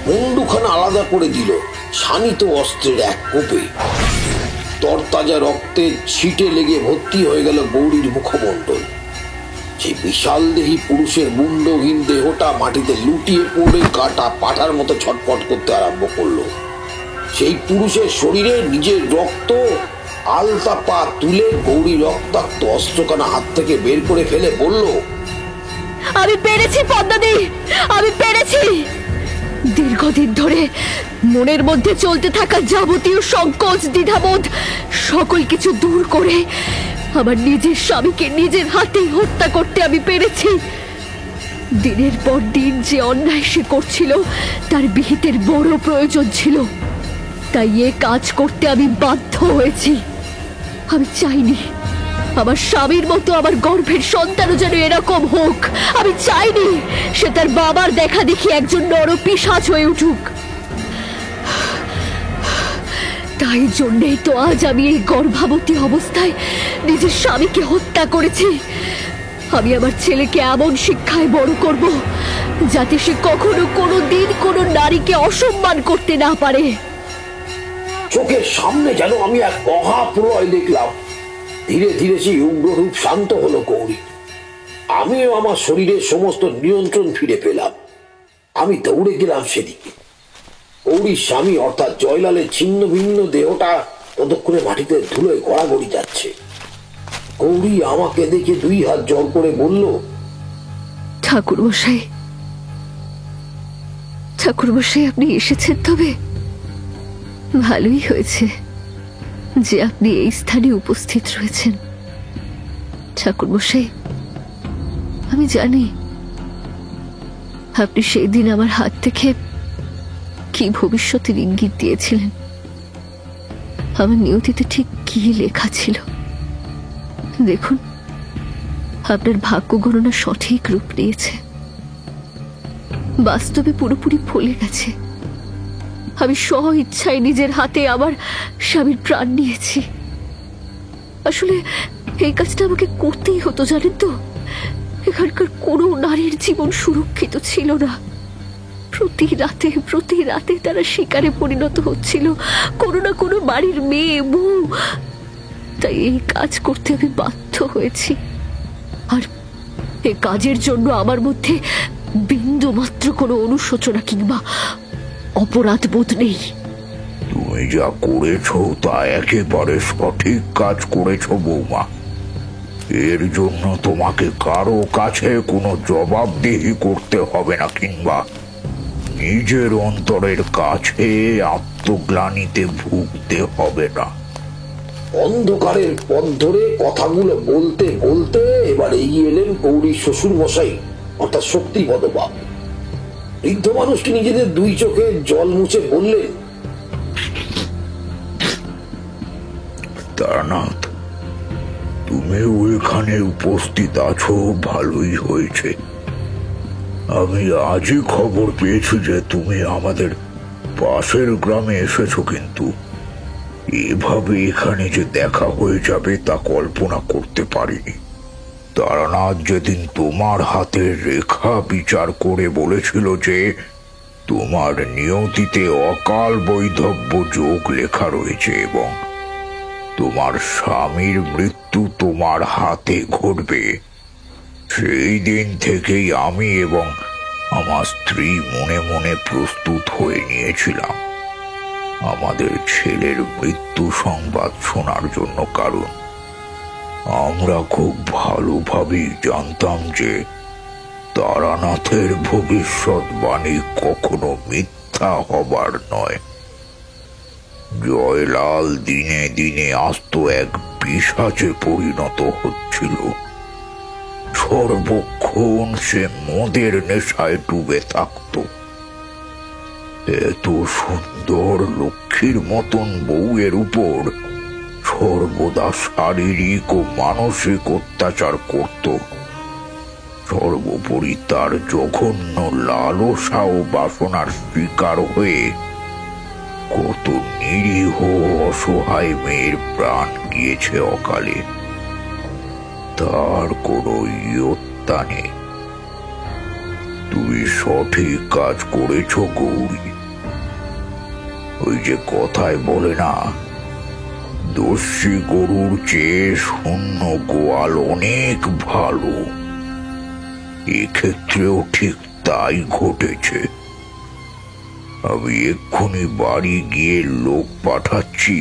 মুন্ডুখানা আলাদা করে দিল শানিত অস্ত্রের এক কোপে। তরতাজা রক্তে ছিটে লেগে ভর্তি হয়ে গেল গৌরীর মুখমণ্ডল। সেই বিশাল দেহী পুরুষের মুন্ডহীন দেহটা মাটিতে লুটিয়ে পড়ে কাটা পাঠার মতো ছটফট করতে আরম্ভ করলো। সেই পুরুষের শরীরে নিজের রক্ত আলতা পা তুলে গৌরী রক্তাক্ত অস্ত্রখানা হাত থেকে বের করে ফেলে বলল, আমি পেরেছি পদ্মাদি, আমি পেরেছি। দীর্ঘদিন ধরে মনের মধ্যে চলতে থাকা যাবতীয় সংকোচ দ্বিধাবোধ সকল কিছু দূর করে আমার নিজের স্বামীকে নিজের হাতেই হত্যা করতে আমি পেরেছি। দিনের পর দিন যে অন্যায় সে করছিল তার বিহিতের বড় প্রয়োজন ছিল, তাই এ কাজ করতে আমি বাধ্য হয়েছি। আমি চাইনি আমার স্বামীর মতো আমার গর্ভের সন্তানও যেন এরকম হোক। আমি চাইনি সে তার বাবার দেখা দেখি একজন নরপিশাচ হয়ে উঠুক। তাই জন্যেই তো আজ আমি এই গর্ভাবতী অবস্থায় নিজের স্বামীকে হত্যা করেছি। আমি আমার ছেলেকে এমন শিক্ষায় বড় করব যাতে সে কখনো কোনো দিন কোনো নারীকে অসম্মান করতে না পারে। চোখের সামনে যেন আমি এক মহাপ্রলয় দেখলাম। ধীরে ধীরে সেই উগ্ররূপ শান্ত হলো গৌরী। আমিও আমার শরীরের সমস্ত নিয়ন্ত্রণ ফিরে পেলাম। আমি দৌড়ে গেলাম সেদিকে। গৌরীর স্বামী অর্থাৎ জয়লালের ছিন্ন ভিন্ন দেহটা ততক্ষণে মাটিতে ধুলোয় গড়াগড়ি যাচ্ছে। গৌরী আমাকে দেখে দুই হাত জোর করে বলল, ঠাকুরমশাই, ঠাকুরমশাই আপনি এসেছেন, তবে ভালোই হয়েছে যে আপনি এই স্থানে উপস্থিত রয়েছেন। ঠাকুরমশাই, আমি জানি আপনি সেই দিন আমার হাত থেকে কি ভবিষ্যতের ইঙ্গিত দিয়েছিলেন, আমার নিয়তিতে ঠিক কি লেখা ছিল। দেখুন, আপনার ভাগ্য গণনা সঠিক রূপ নিয়েছে, বাস্তবে পুরোপুরি ফলে গেছে। আমি স্ব ইচ্ছায় নিজের হাতে আমার স্বামীর প্রাণ নিয়েছি। আসলে এই কাজটা আমাকে করতেই হতো, জানেন তো। এখানকার কোনো নারীর জীবন সুরক্ষিত ছিল না। প্রতি রাতে তারা শিকারে পরিণত হচ্ছিল, কোনো না কোনো বাড়ির মেয়ে বউ। তাই এই কাজ করতে আমি বাধ্য হয়েছি। আর এই কাজের জন্য আমার মধ্যে বিন্দু মাত্র কোনো অনুশোচনা কিংবা অপরাধ বোধ নেই। তুমি যা করেছো তা একেবারে সঠিক কাজ করেছো বৌমা। এর জন্য তোমাকে কারো কাছে কোনো জবাবদিহি করতে হবে না, কিংবা নিজের অন্তরের কাছে আত্মগ্লানিতে ভুগতে হবে না। অন্ধকারের পথ ধরে কথাগুলো বলতে বলতে এবার এগিয়ে এলেন গৌরীর শ্বশুর মশাই অর্থাৎ শক্তিপদ বাবু। বৃদ্ধ মানুষটি নিজেদের দুই চোখে জল মুছে বললেন, তারানাথ, তুমিও এখানে উপস্থিত আছো, ভালোই হয়েছে। আমি আজই খবর পেয়েছি যে তুমি আমাদের পাশের গ্রামে এসেছো, কিন্তু এভাবে এখানে যে দেখা হয়ে যাবে তা কল্পনা করতে পারিনি। তারানাথ যেদিন তোমার হাতের রেখা বিচার করে বলেছিল যে তোমার নিয়তিতে অকাল বৈধব্য যোগ লেখা রয়েছে এবং তোমার স্বামীর মৃত্যু তোমার হাতে ঘটবে, সেই দিন থেকেই আমি এবং আমার স্ত্রী মনে মনে প্রস্তুত হয়ে নিয়েছিলাম আমাদের ছেলের মৃত্যু সংবাদ শোনার জন্য। কারণ আমরা খুব ভালোভাবেই জানতাম যে তারানাথের ভবিষ্যৎবাণী কখনো মিথ্যা হবার নয়। জয়লাল দিনে দিনে আস্ত এক পিশাচে পরিণত হচ্ছিল। সর্বক্ষণ সে মদের নেশায় ডুবে থাকত। এত সুন্দর লক্ষ্মীর মতন বউয়ের উপর সর্বদা শারীরিক ও মানসিক অত্যাচার করত। সর্বোপরি তার জঘন্য লালসা ও বাসনার শিকার হয়ে কত নিরীহ অসহায় মেয়ের প্রাণ গিয়েছে অকালে। তার কোনো ইয়ত্তা নেই। তুমি সঠিক কাজ করেছ গৌরী। ওই যে কথায় বলে না, দস্যি গরুর চেয়ে শূন্য গোয়াল অনেক ভালো। এক্ষেত্রেও ঠিক তাই ঘটেছে। আমি এক্ষুনি বাড়ি গিয়ে লোক পাঠাচ্ছি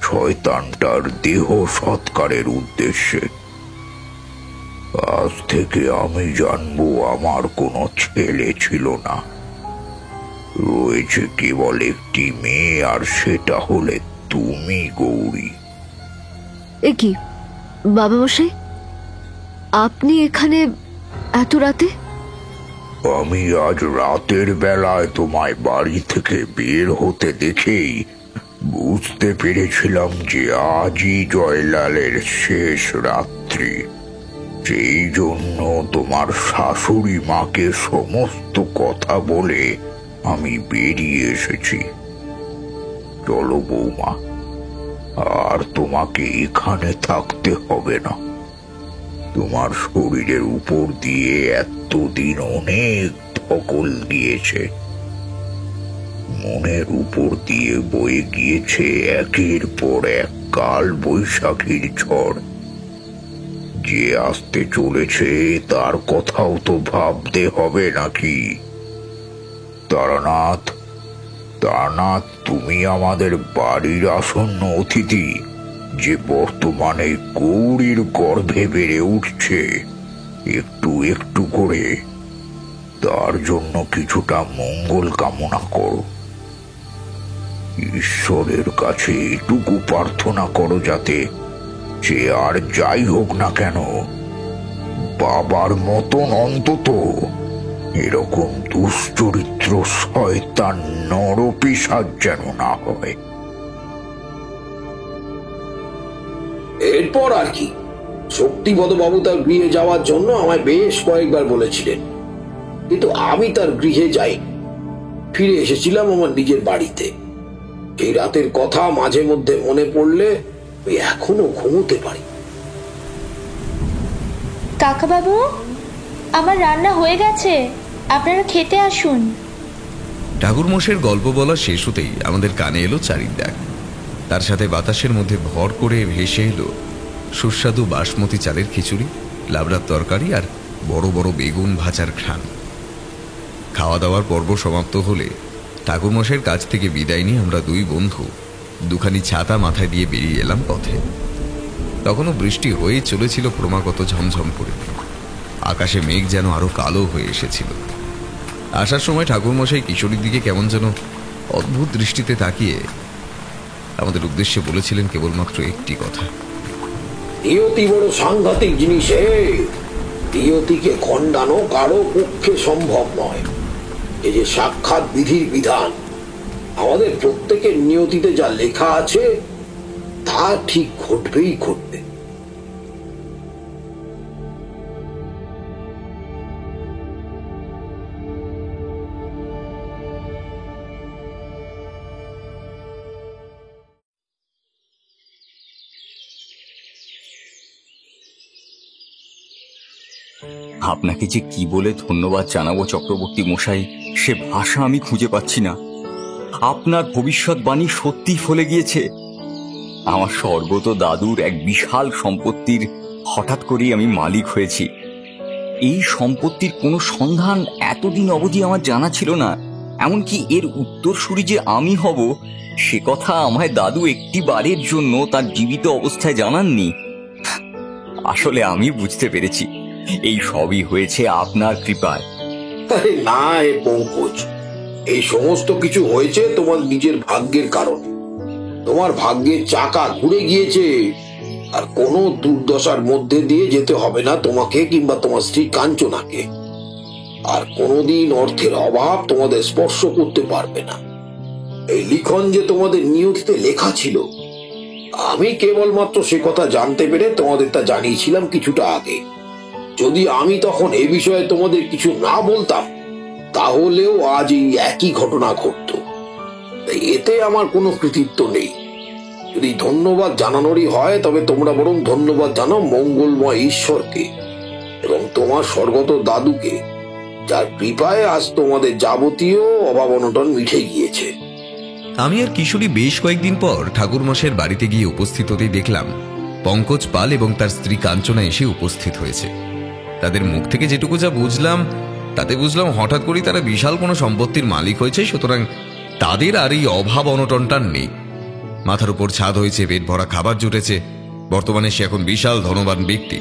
শয়তানটার দেহ সৎকারের উদ্দেশ্যে। আজ থেকে আমি জানবো আমার কোনো ছেলে ছিল না, রয়েছে কেবল একটি মেয়ে, আর সেটা হলে তুমি গৌরী। এ কি বাবা মশাই, আপনি এখানে এত রাতে? আমি আজ রাতের বেলায় তোমায় বাড়ি থেকে বের হতে দেখেই বুঝতে পেরেছিলাম যে আজই জয়লালের শেষ রাত্রি। সেই জন্য তোমার শাশুড়ি মাকে সমস্ত কথা বলে আমি বেরিয়ে এসেছি। চলো বৌমা, আর তোমাকে এখানে থাকতে হবে না। তোমার শরীরের উপর দিয়ে এতদিন অনেক ধকল গিয়েছে, মনের উপর দিয়ে বয়ে গিয়েছে একের পর এক কাল বৈশাখীর ঝড়। যে আসতে চলেছে তার কথাও তো ভাবতে হবে নাকি? তারানাথ, তারানাথ, তুমি আমাদের বাড়ির আসন্ন অতিথি, যে বর্তমানে গৌরীর গর্ভে বেড়ে উঠছে একটু একটু করে। তার জন্য কিছুটা মঙ্গল কামনা করো। ঈশ্বরের কাছে এটুকু প্রার্থনা করো যাতে সে আর যাই হোক না কেন, বাবার মতন অন্তত এরকম দুশ্চরিত্র শয়তান নরপিশাচ যেন না হয়। এরপর আর কি, শক্তিপদ বাবু তার গৃহে যাওয়ার জন্য আমায় বেশ কয়েকবার বলেছিলেন, কিন্তু আমি তার গৃহে যাই। ফিরে এসেছিলাম আমার নিজের বাড়িতে। এই রাতের কথা মাঝে মধ্যে মনে পড়লে এখনো ঘুমোতে পারি। কাকাবাবু, আমার রান্না হয়ে গেছে, আপনারা খেতে আসুন। ঠাকুরমশাইয়ের গল্প বলা শেষ হতেই আমাদের কানে এলো চারির ডাক। তার সাথে বাতাসের মধ্যে ভর করে ভেসে এলো সুস্বাদু বাসমতি চালের খিচুড়ি, লাবড়ার তরকারি আর বড় বড় বেগুন ভাজার ঘ্রাণ। খাওয়া দাওয়ার পর্ব সমাপ্ত হলে ঠাকুরমশাইয়ের কাছ থেকে বিদায় নিয়ে আমরা দুই বন্ধু দুখানি ছাতা মাথায় দিয়ে বেরিয়ে এলাম পথে। তখনও বৃষ্টি হয়ে চলেছিল ক্রমাগত ঝমঝম করে। আকাশে মেঘ যেন আরো কালো হয়ে এসেছিল। আসার সময় ঠাকুরমশাই কিশোরীর দিকে কেমন যেন অদ্ভুত দৃষ্টিতে তাকিয়ে আমাদের উদ্দেশ্যে বলেছিলেন কেবলমাত্র একটি কথা, নিয়তি বড় সাংঘাতিক জিনিস। নিয়তিকে খণ্ডানো কারো পক্ষে সম্ভব নয়। এই যে সাক্ষাৎ বিধির বিধান, আমাদের প্রত্যেকের নিয়তিতে যা লেখা আছে তা ঠিক ঘটবেই ঘটবে। আপনাকে যে কি বলে ধন্যবাদ জানাবো চক্রবর্তী মশাই, সে ভাষা আমি খুঁজে পাচ্ছি না। আপনার ভবিষ্যৎবাণী সত্যি ফলে গিয়েছে। আমার স্বর্গত দাদুর এক বিশাল সম্পত্তির হঠাৎ করেই আমি মালিক হয়েছি। এই সম্পত্তির কোনো সন্ধান এতদিন অবধি আমার জানা ছিল না। এমনকি এর উত্তরসূরি যে আমি হব সে কথা আমায় দাদু একটি বারের জন্য তার জীবিত অবস্থায় জানাননি। আসলে আমি বুঝতে পেরেছি এই সবই হয়েছে আপনার কৃপায়। আরে না এ পঙ্কজ, এই সমস্ত কিছু হয়েছে তোমার নিজের ভাগ্যের কারণে। তোমার ভাগ্যের চাকা ঘুরে গিয়েছে, আর কোনো দুর্দশার মধ্যে দিয়ে যেতে হবে না তোমাকে কিংবা তোমার স্ত্রী কাঞ্চনাকে। আর কোনোদিন অর্থের অভাব তোমাদের স্পর্শ করতে পারবে না। এই লিখন যে তোমাদের নিয়তিতে লেখা ছিল, আমি কেবলমাত্র সে কথা জানতে পেরে তোমাদের তা জানিয়েছিলাম কিছুটা আগে। যদি আমি তখন এ বিষয়ে তোমাদের কিছু না বলতাম, তাহলেও আজ এই একই ঘটনা ঘটত। এতে আমার কোনো কৃতিত্ব নেই। যদি ধন্যবাদ জানানোরই হয়, তবে তোমরা বরং ধন্যবাদ জানাও মঙ্গলময় ঈশ্বরকে এবং তোমার স্বর্গত দাদুকে, যার কৃপায় আজ তোমাদের যাবতীয় অভাব অনটন মিটে গিয়েছে। আমি আর কিশোরী বেশ কয়েকদিন পর ঠাকুরমশাইয়ের বাড়িতে গিয়ে উপস্থিত হতেই দেখলাম পঙ্কজ পাল এবং তার স্ত্রী কাঞ্চনা এসে উপস্থিত হয়েছে। তাদের মুখ থেকে যেটুকু যা বুঝলাম, তাতে বুঝলাম হঠাৎ করেই তারা বিশাল কোনো সম্পত্তির মালিক হয়েছে, সুতরাং তাদের আর এই অভাব অনটনটা নেই। মাথার উপর ছাদ হয়েছে, পেট ভরা খাবার জুটেছে। বর্তমানে সে এখন বিশাল ধনবান ব্যক্তি।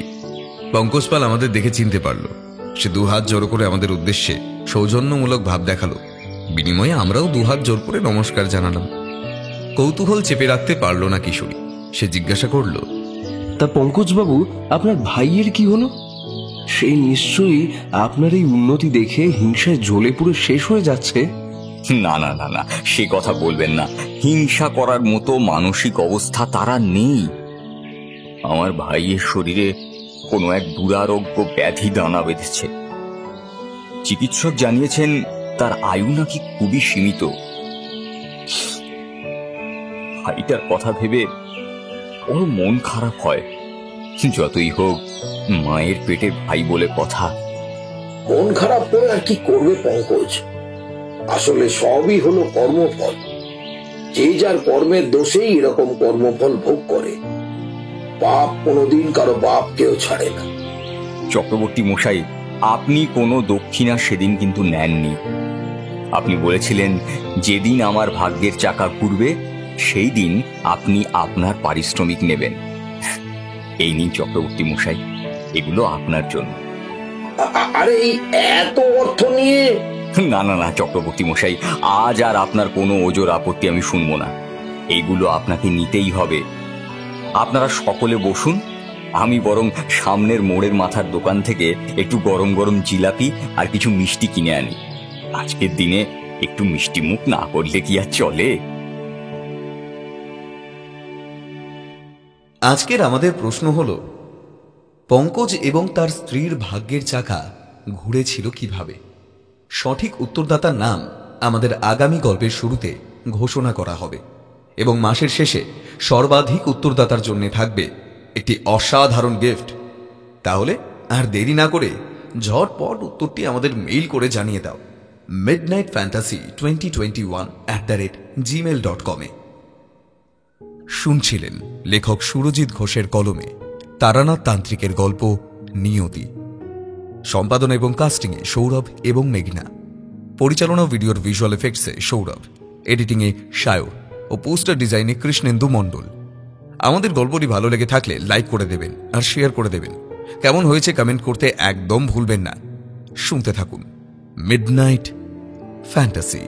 পঙ্কজ পাল আমাদের দেখে চিনতে পারল। সে দুহাত জোড়ো করে আমাদের উদ্দেশ্যে সৌজন্যমূলক ভাব দেখালো। বিনিময়ে আমরাও দুহাত জোর করে নমস্কার জানালাম। কৌতূহল চেপে রাখতে পারল না কিশোরী। সে জিজ্ঞাসা করল, তা পঙ্কজবাবু, আপনার ভাইয়ের কি হলো? সে নিশ্চয়ই আপনার এই উন্নতি দেখে হিংসায় জ্বলে পুরো শেষ হয়ে যাচ্ছে। না না না না, সে কথা বলবেন না। হিংসা করার মতো মানসিক অবস্থা তারা নেই। আমার ভাইয়ের শরীরে কোনো এক দুরারোগ্য ব্যাধি দানা বেঁধেছে। চিকিৎসক জানিয়েছেন তার আয়ু নাকি খুবই সীমিত। ভাইটার কথা ভেবে ওর মন খারাপ হয়। যতই হোক, মায়ের পেটে ভাই বলে কথা। মন খারাপ করে আর কি করবে পঙ্কজ? আসলে সবই হলো কর্মফল। যে যার কর্মের দোষেই এরকম কর্মফল ভোগ করে। পাপ কোনোদিন কারো বাপকেও ছাড়ে না। চক্রবর্তী মশাই, আপনি কোনো দক্ষিণা সেদিন কিন্তু নেননি। আপনি বলেছিলেন যেদিন আমার ভাগ্যের চাকা ঘুরবে সেই দিন আপনি আপনার পারিশ্রমিক নেবেন। এই নিন চক্রবর্তী মশাই, এগুলো আপনার জন্য। আরে এই এত অর্থ নিয়ে? না না না চক্রবর্তী মশাই, আজ আর আপনার কোনো ওজোর আপত্তি আমি শুনবো না। এইগুলো আপনাকে নিতেই হবে। আপনারা সকলে বসুন, আমি বরং সামনের মোড়ের মাথার দোকান থেকে একটু গরম গরম জিলাপি আর কিছু মিষ্টি কিনে আনি। আজকের দিনে একটু মিষ্টি মুখ না করলে কি আর চলে? আজকের আমাদের প্রশ্ন হল, পঙ্কজ এবং তার স্ত্রীর ভাগ্যের চাকা ঘুরেছিল কিভাবে? সঠিক উত্তরদাতার নাম আমাদের আগামী গল্পের শুরুতে ঘোষণা করা হবে এবং মাসের শেষে সর্বাধিক উত্তরদাতার জন্য থাকবে একটি অসাধারণ গিফট। তাহলে আর দেরি না করে ঝটপট উত্তরটি আমাদের মেইল করে জানিয়ে দাও midnightfantasy2021@gmail.com এ। শুনছিলেন লেখক সুরজিৎ ঘোষের কলমে তারানাথ তান্ত্রিকের গল্প নিয়তি। সম্পাদনা এবং কাস্টিংয়ে সৌরভ এবং মেঘনা। পরিচালনা ভিডিওর ভিজুয়াল এফেক্টসে সৌরভ, এডিটিংয়ে সায়র ও পোস্টার ডিজাইনে কৃষ্ণেন্দু মণ্ডল। আমাদের গল্পটি ভালো লেগে থাকলে লাইক করে দেবেন আর শেয়ার করে দেবেন। কেমন হয়েছে কমেন্ট করতে একদম ভুলবেন না। শুনতে থাকুন মিডনাইট ফ্যান্টাসি।